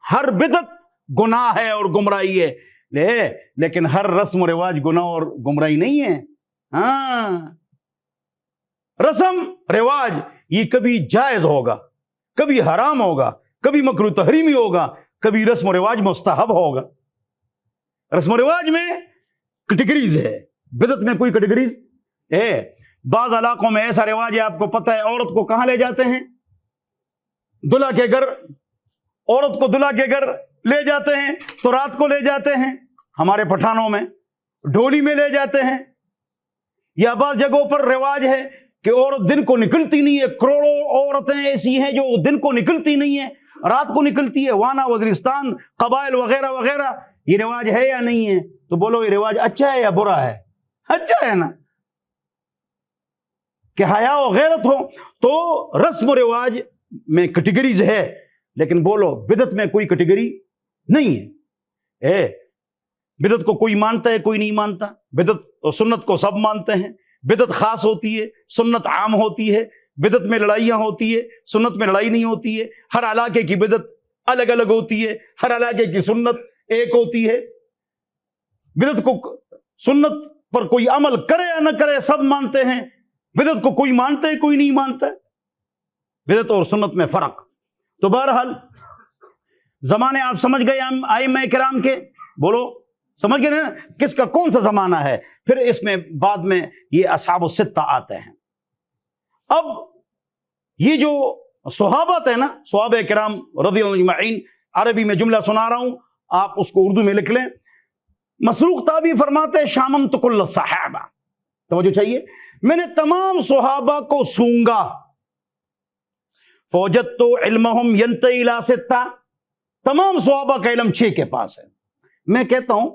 ہر بدعت گناہ ہے اور گمراہی ہے، لیکن ہر رسم و رواج گناہ اور گمراہی نہیں ہے. ہاں، رسم رواج یہ کبھی جائز ہوگا، کبھی حرام ہوگا، کبھی مکروہ تحریمی ہوگا، کبھی رسم و رواج مستحب ہوگا. رسم و رواج میں کیٹیگریز ہے، بدعت میں کوئی کیٹیگریز ہے. بعض علاقوں میں ایسا رواج ہے، آپ کو پتہ ہے، عورت کو کہاں لے جاتے ہیں؟ دلہا کے گھر. عورت کو دلہا کے گھر لے جاتے ہیں تو رات کو لے جاتے ہیں. ہمارے پٹھانوں میں ڈولی میں لے جاتے ہیں. یا بعض جگہوں پر رواج ہے کہ عورت دن کو نکلتی نہیں ہے. کروڑوں عورتیں ایسی ہیں جو دن کو نکلتی نہیں ہیں، رات کو نکلتی ہے. وانا، وزیرستان، قبائل وغیرہ وغیرہ. یہ رواج ہے یا نہیں ہے؟ تو بولو یہ رواج اچھا ہے یا برا ہے؟ اچھا ہے نا، کہ حیا و غیرت ہو. تو رسم و رواج میں کیٹیگریز ہے، لیکن بولو بدعت میں کوئی کیٹیگری نہیں ہے. بدعت کو کوئی مانتا ہے، کوئی نہیں مانتا. بدعت اور سنت کو سب مانتے ہیں. بدعت خاص ہوتی ہے، سنت عام ہوتی ہے. بدعت میں لڑائیاں ہوتی ہے، سنت میں لڑائی نہیں ہوتی ہے. ہر علاقے کی بدعت الگ الگ ہوتی ہے، ہر علاقے کی سنت ایک ہوتی ہے. بدعت کو، سنت پر کوئی عمل کرے یا نہ کرے سب مانتے ہیں. بدعت کو کوئی مانتا ہے، کوئی نہیں مانتا ہے. بدعت اور سنت میں فرق. تو بہرحال زمانے آپ سمجھ گئے ائمہ کرام کے، بولو سمجھ گئے نا کس کا کون سا زمانہ ہے. پھر اس میں بعد میں یہ اصحاب الستہ آتے ہیں. اب یہ جو صحابہ ہیں نا، صحابہ کرام رضی اللہ عنہم اجمعین، عربی میں جملہ سنا رہا ہوں، آپ اس کو اردو میں لکھ لیں. مسروق تابعی فرماتے ہیں شاممت کل الصحابہ، توجہ چاہیے، میں نے تمام صحابہ کو سونگا. فوجدت علمہم ینتہی الی ستہ، تمام صحابہ کا علم 6 کے پاس ہے. میں کہتا ہوں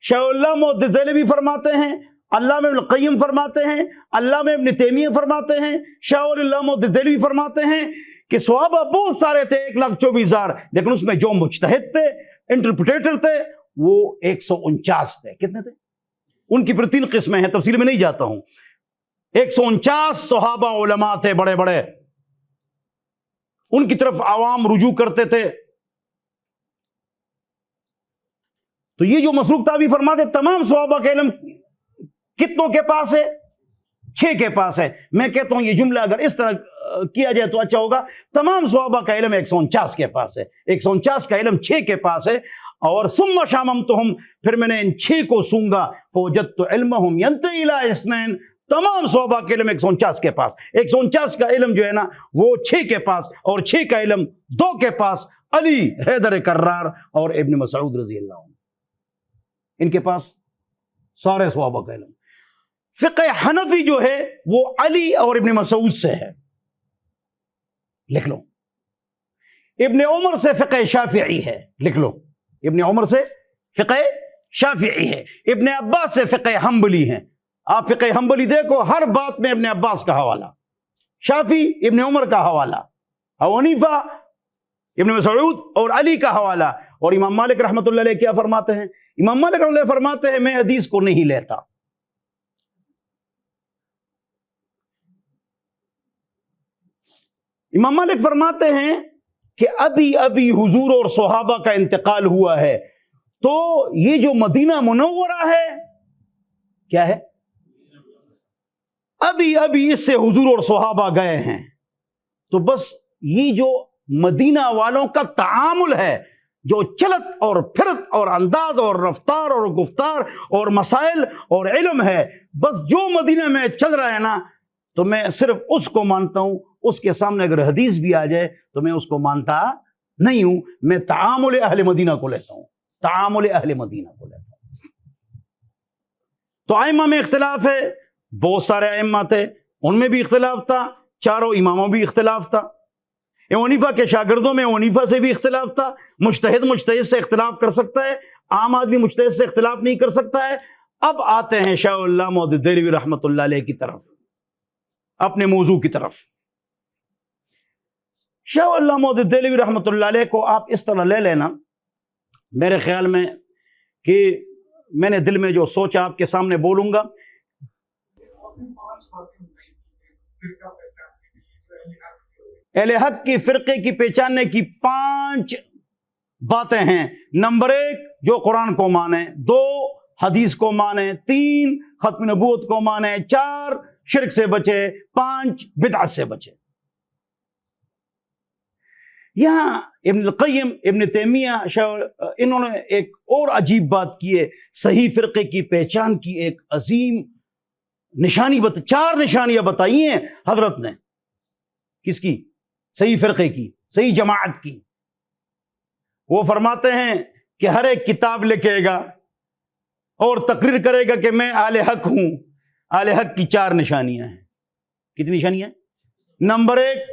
شاہ اللہ محدث دہلوی فرماتے ہیں علامہ ابن القیم فرماتے ہیں، علامہ ابن تیمیہ فرماتے ہیں، شاہ ولی اللہ محدث دہلوی فرماتے ہیں کہ صحابہ بہت سارے تھے، 1,24,000، لیکن اس میں جو مجتہد تھے، انٹرپریٹر تھے، وہ 149 تھے۔ کتنے تھے؟ ان کی پھر 3 قسمیں ہیں، تفصیل میں نہیں جاتا ہوں۔ 149 صحابہ علماء تھے بڑے بڑے، ان کی طرف عوام رجوع کرتے تھے۔ تو یہ جو مسروق تابعی فرماتے تمام صحابہ کا علم کتنوں کے پاس ہے؟ 6 کے پاس ہے۔ میں کہتا ہوں یہ جملہ اگر اس طرح کیا جائے تو اچھا ہوگا، تمام صحابہ کا علم 149 کے پاس ہے، 149 کا علم 6 کے پاس ہے۔ اور ثم شاممتہم، پھر میں نے ان 6 کو سونگا، فوجدت علمہم ینتہی الی 2، تمام صحابہ کے علم 149 کے پاس، 149 کا علم جو ہے نا وہ 6 کے پاس، اور 6 کا علم 2 کے پاس، علی، حیدر کرار اور ابن مسعود رضی اللہ عنہ، ان کے پاس سارے صحابہ کا علم۔ فقہ حنفی جو ہے وہ علی اور ابن مسعود سے ہے، لکھ لو۔ ابن عمر سے فقہ شافعی ہے، لکھ لو، ابن عمر سے فقہ شافعی ہے۔ ابن عباس سے فقہ حنبلی ہیں، آپ فقہ حنبلی دیکھو، ہر بات میں ابن عباس کا حوالہ، شافعی ابن عمر کا حوالہ، ابو حنیفہ ابن مسعود اور علی کا حوالہ۔ اور امام مالک رحمۃ اللہ علیہ کیا فرماتے ہیں؟ امام مالک رحمۃ اللہ علیہ فرماتے ہیں میں حدیث کو نہیں لیتا۔ امام مالک فرماتے ہیں کہ ابھی ابھی حضور اور صحابہ کا انتقال ہوا ہے، تو یہ جو مدینہ منورہ ہے کیا ہے؟ ابھی ابھی اس سے حضور اور صحابہ گئے ہیں، تو بس یہ جو مدینہ والوں کا تعامل ہے، جو چلت اور پھرت اور انداز اور رفتار اور گفتار اور مسائل اور علم ہے، بس جو مدینہ میں چل رہا ہے نا، تو میں صرف اس کو مانتا ہوں۔ اس کے سامنے اگر حدیث بھی آ جائے تو میں اس کو مانتا نہیں ہوں، میں تعامل اہل مدینہ کو لیتا ہوں، تعامل اہل مدینہ کو لیتا ہوں۔ تو ائمہ میں اختلاف ہے، بہت سارے ائمہ تھے، ان میں بھی اختلاف تھا، چاروں اماموں بھی اختلاف تھا، ابو حنیفہ کے شاگردوں میں ابو حنیفہ سے بھی اختلاف تھا۔ مجتہد سے اختلاف کر سکتا ہے، عام آدمی مجتہد سے اختلاف نہیں کر سکتا ہے۔ اب آتے ہیں شاہ اللہ محدث دہلوی رحمۃ اللہ علیہ کی طرف، اپنے موضوع کی طرف۔ شاہ اللہ محدث دہلوی رحمۃ اللہ علیہ کو آپ اس طرح لے لینا، میرے خیال میں کہ میں نے دل میں جو سوچا آپ کے سامنے بولوں گا۔ اہل حق کی فرقے کی پہچاننے کی 5 باتیں ہیں۔ نمبر 1 جو قرآن کو مانے، 2 حدیث کو مانے، 3 ختم نبوت کو مانے، 4 شرک سے بچے، 5 بدعت سے بچے۔ یہاں ابن القیم، ابن تیمیہ، انہوں نے ایک اور عجیب بات کی ہے، صحیح فرقے کی پہچان کی ایک عظیم نشانی 4 نشانیاں بتائی ہیں حضرت نے۔ کس کی؟ صحیح فرقے کی، صحیح جماعت کی۔ وہ فرماتے ہیں کہ ہر ایک کتاب لکھے گا اور تقریر کرے گا کہ میں اہل حق ہوں۔ اہل حق کی 4 نشانیاں ہیں۔ کتنی نشانیاں ہیں؟ نمبر 1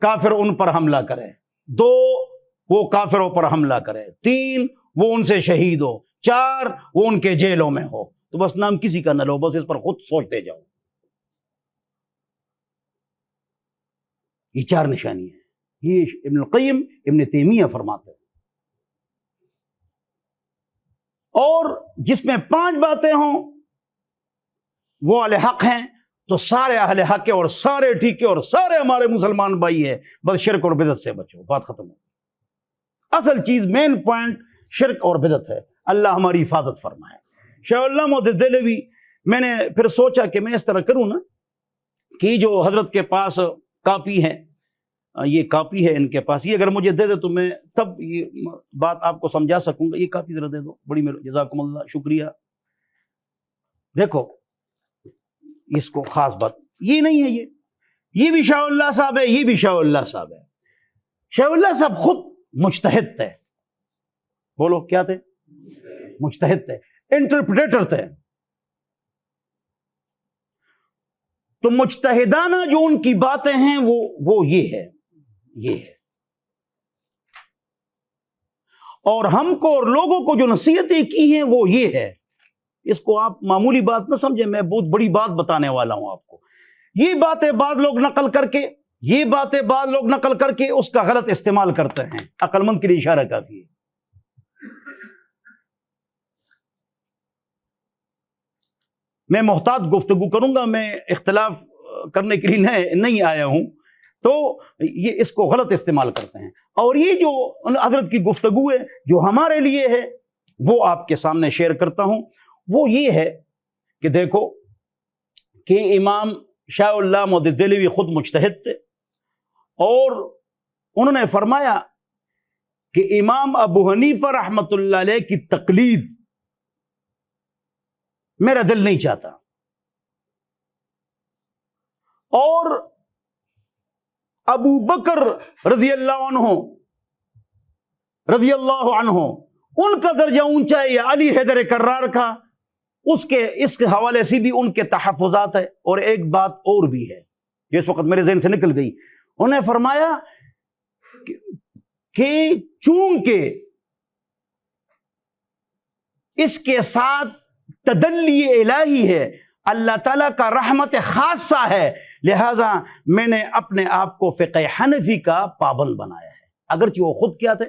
کافر ان پر حملہ کرے، 2 وہ کافروں پر حملہ کرے، 3 وہ ان سے شہید ہو، 4 وہ ان کے جیلوں میں ہو۔ تو بس نام کسی کا نہ لو، بس اس پر خود سوچتے جاؤ۔ یہ 4 نشانی ہیں، یہ ابن القیم، ابن تیمیہ فرماتے ہیں۔ اور جس میں 5 باتیں ہوں وہ اہل حق ہیں، تو سارے اہل حق اور سارے ٹھیک ہے اور سارے ہمارے مسلمان بھائی ہیں، بس شرک اور بدعت سے بچو، بات ختم ہو۔ اصل چیز، مین پوائنٹ شرک اور بدعت ہے۔ اللہ ہماری حفاظت فرمائے۔ شاہ اللہ محدث دہلوی، میں نے پھر سوچا کہ میں اس طرح کروں نا کہ جو حضرت کے پاس کاپی ہے، یہ کاپی ہے ان کے پاس، یہ اگر مجھے دے دے تو میں تب یہ بات آپ کو سمجھا سکوں گا۔ یہ کاپی ذرا دے دو، بڑی جزاکم اللہ، شکریہ۔ دیکھو اس کو خاص بات یہ نہیں ہے، یہ بھی شاہ اللہ صاحب ہے، یہ بھی شاہ اللہ صاحب ہے۔ شاہ اللہ صاحب خود مجتہد تھے، بولو کیا تھے؟ مجتہد تھے، انٹرپریٹر تھے۔ تو مجتہدانہ جو ان کی باتیں ہیں وہ یہ ہے، یہ ہے۔ اور ہم کو اور لوگوں کو جو نصیحتیں کی ہیں وہ یہ ہے اس کو آپ معمولی بات نہ سمجھیں، میں بہت بڑی بات بتانے والا ہوں آپ کو. یہ باتیں بعض لوگ نقل کر کے اس کا غلط استعمال کرتے ہیں. عقل مند کے لیے اشارہ کافی ہے. میں محتاط گفتگو کروں گا، میں اختلاف کرنے کے لیے نہیں آیا ہوں. تو یہ اس کو غلط استعمال کرتے ہیں. اور یہ جو حضرت کی گفتگو ہے جو ہمارے لیے ہے وہ آپ کے سامنے شیئر کرتا ہوں. وہ یہ ہے کہ دیکھو کہ امام شاہ اللہ محدث دہلوی خود مجتہد تھے، اور انہوں نے فرمایا کہ امام ابو حنیفہ رحمۃ اللہ علیہ کی تقلید میرا دل نہیں چاہتا. اور ابو بکر رضی اللہ عنہ ان کا درجہ اونچا ہے یا علی حیدر کرار کا، اس کے حوالے سے بھی ان کے تحفظات ہے. اور ایک بات اور بھی ہے جو اس وقت میرے ذہن سے نکل گئی. انہوں نے فرمایا کہ چونکہ اس کے ساتھ تدلی الہی ہے، اللہ تعالیٰ کا رحمت خاصہ ہے، لہذا میں نے اپنے آپ کو فقہ حنفی کا پابند بنایا ہے. اگرچہ وہ خود کیا تھے؟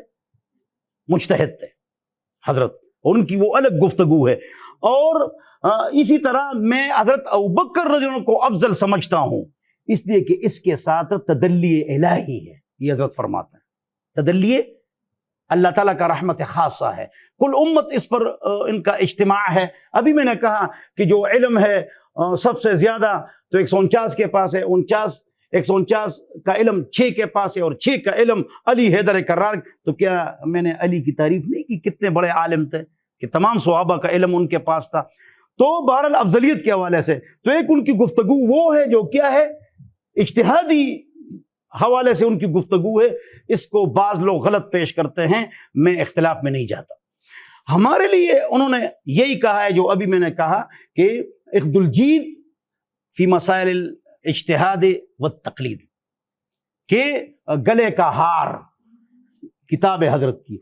مجتہد تھے حضرت، ان کی وہ الگ گفتگو ہے. اور اسی طرح میں حضرت ابوبکر رضی اللہ عنہ کو افضل سمجھتا ہوں، اس لیے کہ اس کے ساتھ تدلی الہی ہے. یہ حضرت فرماتے ہیں تدلی اللہ تعالیٰ کا رحمت خاصہ ہے، کل امت اس پر ان کا اجتماع ہے. ابھی میں نے کہا کہ جو علم ہے سب سے زیادہ تو 149 کے پاس ہے، 149 کا علم 6 کے پاس ہے، اور 6 کا علم علی حیدر کرار. تو کیا میں نے علی کی تعریف نہیں کی؟ کتنے بڑے عالم تھے کہ تمام صحابہ کا علم ان کے پاس تھا. تو بہرحال افضلیت کے حوالے سے تو ایک ان کی گفتگو وہ ہے جو کیا ہے، اجتہادی حوالے سے ان کی گفتگو ہے. اس کو بعض لوگ غلط پیش کرتے ہیں، میں اختلاف میں نہیں جاتا. ہمارے لیے انہوں نے یہی کہا ہے جو ابھی میں نے کہا کہ اخد الجید فی مسائل الاجتہاد والتقلید، کہ گلے کا ہار کتاب حضرت کی،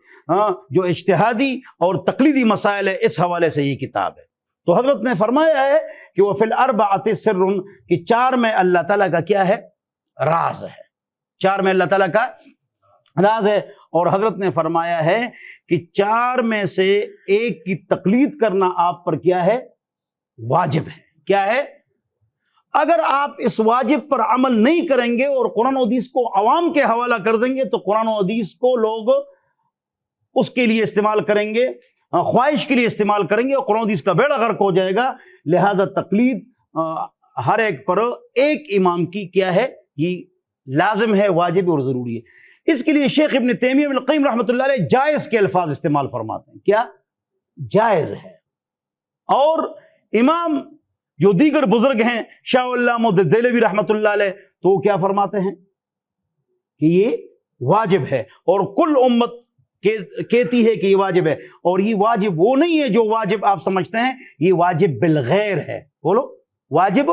جو اجتہادی اور تقلیدی مسائل ہے، اس حوالے سے یہ کتاب ہے. تو حضرت نے فرمایا ہے کہ وہ فی الاربعۃ سر، کہ 4 میں اللہ تعالیٰ کا کیا ہے؟ راز ہے. 4 میں اللہ تعالیٰ کا راز ہے. اور حضرت نے فرمایا ہے کہ 4 میں سے ایک کی تقلید کرنا آپ پر کیا ہے؟ واجب ہے. کیا ہے؟ اگر آپ اس واجب پر عمل نہیں کریں گے اور قرآن و حدیث کو عوام کے حوالہ کر دیں گے تو قرآن و حدیث کو لوگ اس کے لیے استعمال کریں گے، خواہش کے لیے استعمال کریں گے، اور قرآن و حدیث کا بیڑا غرق ہو جائے گا. لہذا تقلید ہر ایک پر ایک امام کی کیا ہے؟ یہ لازم ہے، واجب اور ضروری ہے. اس کے لیے شیخ ابن تیمیہ ابن القیم رحمۃ اللہ علیہ جائز کے الفاظ استعمال فرماتے ہیں. کیا جائز ہے؟ اور امام جو دیگر بزرگ ہیں شاہ اللہ محدث دہلوی رحمۃ اللہ علیہ، تو وہ کیا فرماتے ہیں کہ یہ واجب ہے، اور کل امت کہتی ہے کہ یہ واجب ہے. اور یہ واجب وہ نہیں ہے جو واجب آپ سمجھتے ہیں، یہ واجب بالغیر ہے. بولو، واجب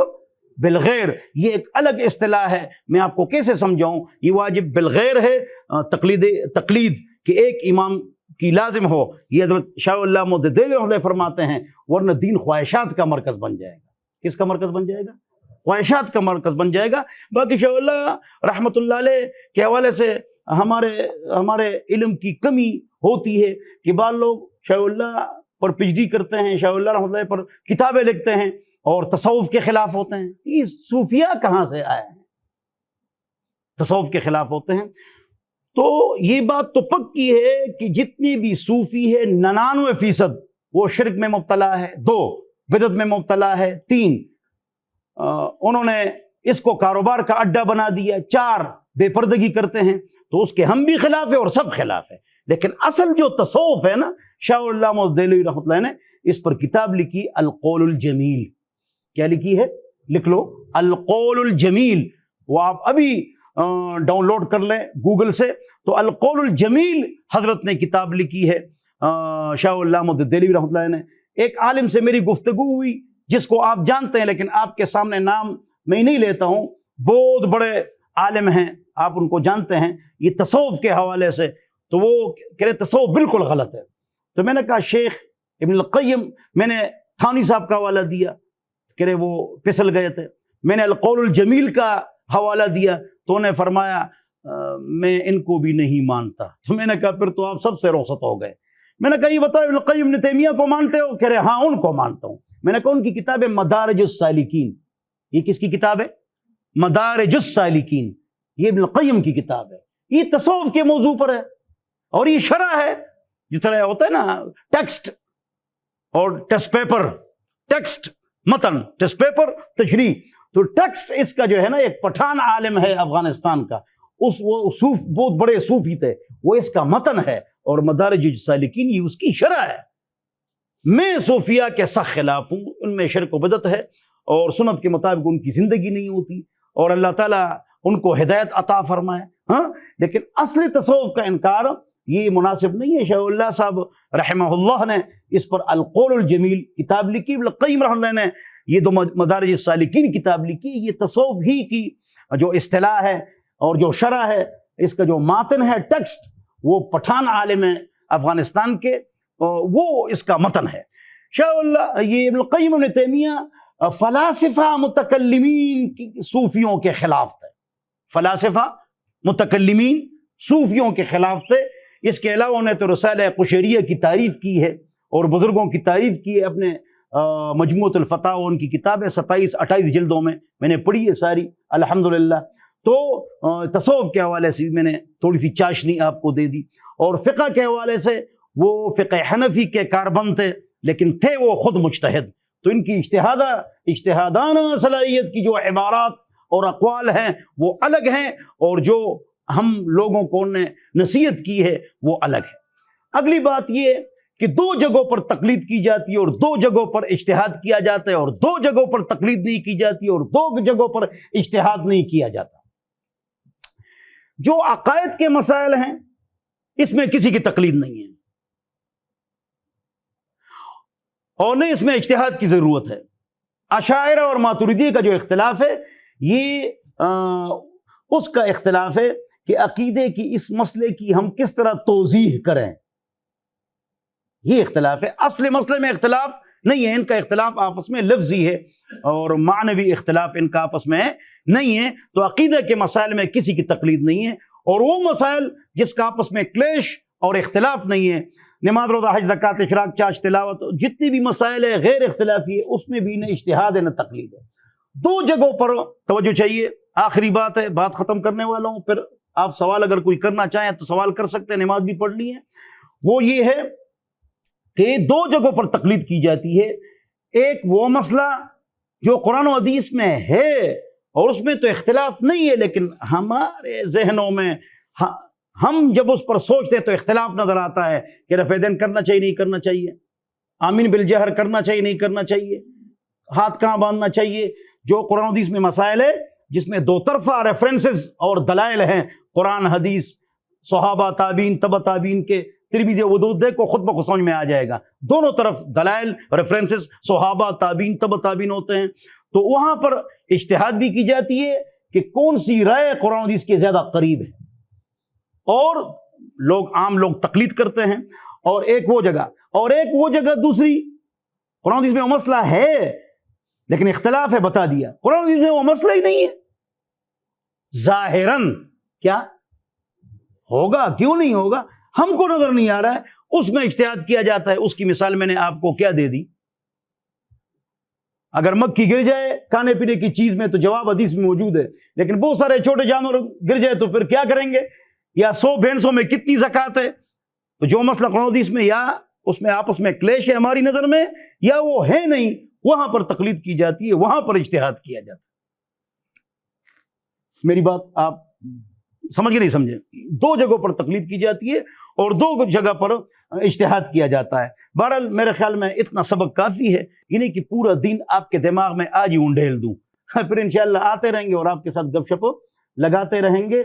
بالغیر یہ ایک الگ اصطلاح ہے، میں آپ کو کیسے سمجھاؤں. یہ واجب بالغیر ہے، تقلید کہ ایک امام کی لازم ہو. یہ حضرت شاہ اللہ محدث دہلوی فرماتے ہیں، ورنہ دین خواہشات کا مرکز بن جائے گا. کس کا مرکز بن جائے گا؟ خواہشات کا مرکز بن جائے گا. باقی شاہ اللہ رحمۃ اللہ علیہ کے حوالے سے ہمارے علم کی کمی ہوتی ہے کہ بعض لوگ شاہ اللہ پر پی ایچ ڈی کرتے ہیں، شاہ اللہ رحمۃ اللہ پر کتابیں لکھتے ہیں اور تصوف کے خلاف ہوتے ہیں. یہ صوفیہ کہاں سے آئے ہیں؟ تصوف کے خلاف ہوتے ہیں. تو یہ بات تو پکی ہے کہ جتنی بھی صوفی ہے 99% وہ شرک میں مبتلا ہے، 2 بدعت میں مبتلا ہے، 3 انہوں نے اس کو کاروبار کا اڈا بنا دیا، 4 بے پردگی کرتے ہیں. تو اس کے ہم بھی خلاف ہے اور سب خلاف ہے. لیکن اصل جو تصوف ہے نا، شاہ اللہ محدث دہلوی رحمۃ اللہ نے اس پر کتاب لکھی القول الجمیل. کیا لکھی ہے؟ لکھ لو القول الجمیل. وہ آپ ابھی ڈاؤن لوڈ کر لیں گوگل سے. تو القول الجمیل حضرت نے کتاب لکھی ہے شاہ اللہ محدث دہلوی رحمۃ اللہ نے. ایک عالم سے میری گفتگو ہوئی جس کو آپ جانتے ہیں، لیکن آپ کے سامنے نام میں نہیں لیتا ہوں. بہت بڑے عالم ہیں، آپ ان کو جانتے ہیں، یہ تصوف کے حوالے سے. تو وہ کہہ رہے تصوف بالکل غلط ہے. تو میں نے کہا شیخ ابن القیم، میں نے تھانی صاحب کا حوالہ دیا کہ رے وہ پھسل گئے تھے، میں نے القول الجمیل کا حوالہ دیا تو انہیں فرمایا میں ان کو بھی نہیں مانتا۔ تو میں نے کہا پھر تو آپ سب سے رخصت ہو گئے۔ میں نے کہا یہ بتاؤ ابن القیم ابن تیمیہ کو مانتے ہو؟ کہہ رہے ہاں ان کو مانتا ہوں۔ میں نے کہا ان کی کتاب ہے مدارج السالکین، یہ کس کی کتاب ہے؟ مدارج السالکین، یہ ابن القیم کی کتاب ہے، یہ تصوف کے موضوع پر ہے اور یہ شرح ہے۔ جس طرح ہوتا ہے نا ٹیکسٹ اور ٹیسٹ پیپر، ٹیکسٹ متن، ٹیسٹ پیپر تشریح، تو ٹیکسٹ اس کا جو ہے نا ایک پٹھان عالم ہے افغانستان کا، وہ بہت بڑے صوفی تھے، وہ اس کا متن ہے، اور مدارج السالکین یہ اس کی شرح ہے۔ میں صوفیہ کے سخت خلاف ہوں، ان میں شرک و بدعت ہے اور سنت کے مطابق ان کی زندگی نہیں ہوتی، اور اللہ تعالیٰ ان کو ہدایت عطا فرمائے، ہاں، لیکن اصل تصوف کا انکار یہ مناسب نہیں ہے۔ شاہ اللہ صاحب رحمہ اللہ نے اس پر القول الجمیل کتاب لکھی، ابن القیم رحمہ اللہ نے یہ دو مدارج السالکین کتاب لکھی۔ یہ تصوف ہی کی جو اصطلاح ہے اور جو شرح ہے، اس کا جو ماتن ہے ٹیکسٹ، وہ پٹھان عالم ہے افغانستان کے، وہ اس کا متن ہے۔ شاہ اللہ یہ ابن القیم ابن تیمیہ فلاسفہ متکلمین صوفیوں کے خلاف تھے، فلاسفہ متکلمین صوفیوں کے خلاف تھے۔ اس کے علاوہ انہیں تو رسالہ قشیریہ کی تعریف کی ہے اور بزرگوں کی تعریف کی ہے اپنے مجموعۃ الفتاوی، ان کی کتابیں 27-28 جلدوں میں نے پڑھی ہے ساری الحمدللہ۔ تو تصوف کے حوالے سے میں نے تھوڑی سی چاشنی آپ کو دے دی، اور فقہ کے حوالے سے وہ فقہ حنفی کے کاربند تھے، لیکن تھے وہ خود مجتہد، تو ان کی اجتہادانہ صلاحیت کی جو عبارات اور اقوال ہیں وہ الگ ہیں، اور جو ہم لوگوں کو انہیں نصیحت کی ہے وہ الگ ہے۔ اگلی بات یہ کہ دو جگہوں پر تقلید کی جاتی ہے اور دو جگہوں پر اجتہاد کیا جاتا ہے، اور دو جگہوں پر تقلید نہیں کی جاتی اور دو جگہوں پر اجتہاد نہیں کیا جاتا۔ جو عقائد کے مسائل ہیں اس میں کسی کی تقلید نہیں ہے اور نہیں اس میں اجتہاد کی ضرورت ہے۔ اشاعرہ اور ماتریدی کا جو اختلاف ہے یہ اس کا اختلاف ہے کہ عقیدے کی اس مسئلے کی ہم کس طرح توضیح کریں، یہ اختلاف ہے۔ اصل مسئلے میں اختلاف نہیں ہے، ان کا اختلاف آپس میں لفظی ہے اور معنوی اختلاف ان کا آپس میں نہیں ہے۔ تو عقیدہ کے مسائل میں کسی کی تقلید نہیں ہے، اور وہ مسائل جس کا آپس میں کلیش اور اختلاف نہیں ہے، نماز روزہ حج زکوٰۃ اشراق چاش تلاوت، جتنی بھی مسائل ہے غیر اختلافی ہے، اس میں بھی نہ اجتہاد ہے نہ تقلید ہے۔ دو جگہوں پر توجہ چاہیے۔ آخری بات ہے، بات ختم کرنے والا ہوں، پھر آپ سوال اگر کوئی کرنا چاہیں تو سوال کر سکتے ہیں، نماز بھی پڑھنی ہے۔ وہ یہ ہے کہ دو جگہوں پر تقلید کی جاتی ہے۔ ایک وہ مسئلہ جو قرآن و حدیث میں ہے اور اس میں تو اختلاف نہیں ہے، لیکن ہمارے ذہنوں میں ہم جب اس پر سوچتے ہیں تو اختلاف نظر آتا ہے کہ رفع دین کرنا چاہیے نہیں کرنا چاہیے، آمین بالجہر کرنا چاہیے نہیں کرنا چاہیے، ہاتھ کہاں باندھنا چاہیے۔ جو قرآن و حدیث میں مسائل ہے جس میں دو طرفہ ریفرنسز اور دلائل ہیں، قرآن حدیث، صحابہ تابعین، تبع تابعین کے ترمذی ودود کو خود بخود سمجھ میں آ جائے گا، دونوں طرف دلائل ریفرنسز صحابہ تابعین تبع تابعین ہوتے ہیں۔ تو وہاں پر اجتہاد بھی کی جاتی ہے کہ کون سی رائے قرآن حدیث کے زیادہ قریب ہے، اور عام لوگ تقلید کرتے ہیں۔ اور ایک وہ جگہ دوسری، قرآن حدیث میں وہ مسئلہ ہے لیکن اختلاف ہے، بتا دیا، قرآن حدیث میں وہ مسئلہ ہی نہیں ہے، ظاہراً کیا ہوگا، کیوں نہیں ہوگا، ہم کو نظر نہیں آ رہا ہے، اس میں اجتہاد کیا جاتا ہے۔ اس کی مثال میں نے آپ کو کیا دے دی؟ اگر مکھی گر جائے کھانے پینے کی چیز میں تو جواب حدیث میں موجود ہے، لیکن بہت سارے چھوٹے جانور گر جائے تو پھر کیا کریں گے؟ یا 100 بھینسوں میں کتنی زکوٰۃ ہے؟ تو جو مسئلہ قرآن حدیث میں یا اس میں آپس میں کلیش ہے ہماری نظر میں، یا وہ ہے نہیں، وہاں پر تقلید کی جاتی ہے، وہاں پر اجتہاد کیا جاتا ہے۔ میری بات آپ سمجھ کے نہیں سمجھے؟ دو جگہوں پر تقلید کی جاتی ہے اور دو جگہ پر اجتہاد کیا جاتا ہے۔ بہرحال میرے خیال میں اتنا سبق کافی ہے، یعنی کہ پورا دن آپ کے دماغ میں آج ہی انڈیل دوں، پھر انشاءاللہ آتے رہیں گے اور آپ کے ساتھ گپ شپ لگاتے رہیں گے۔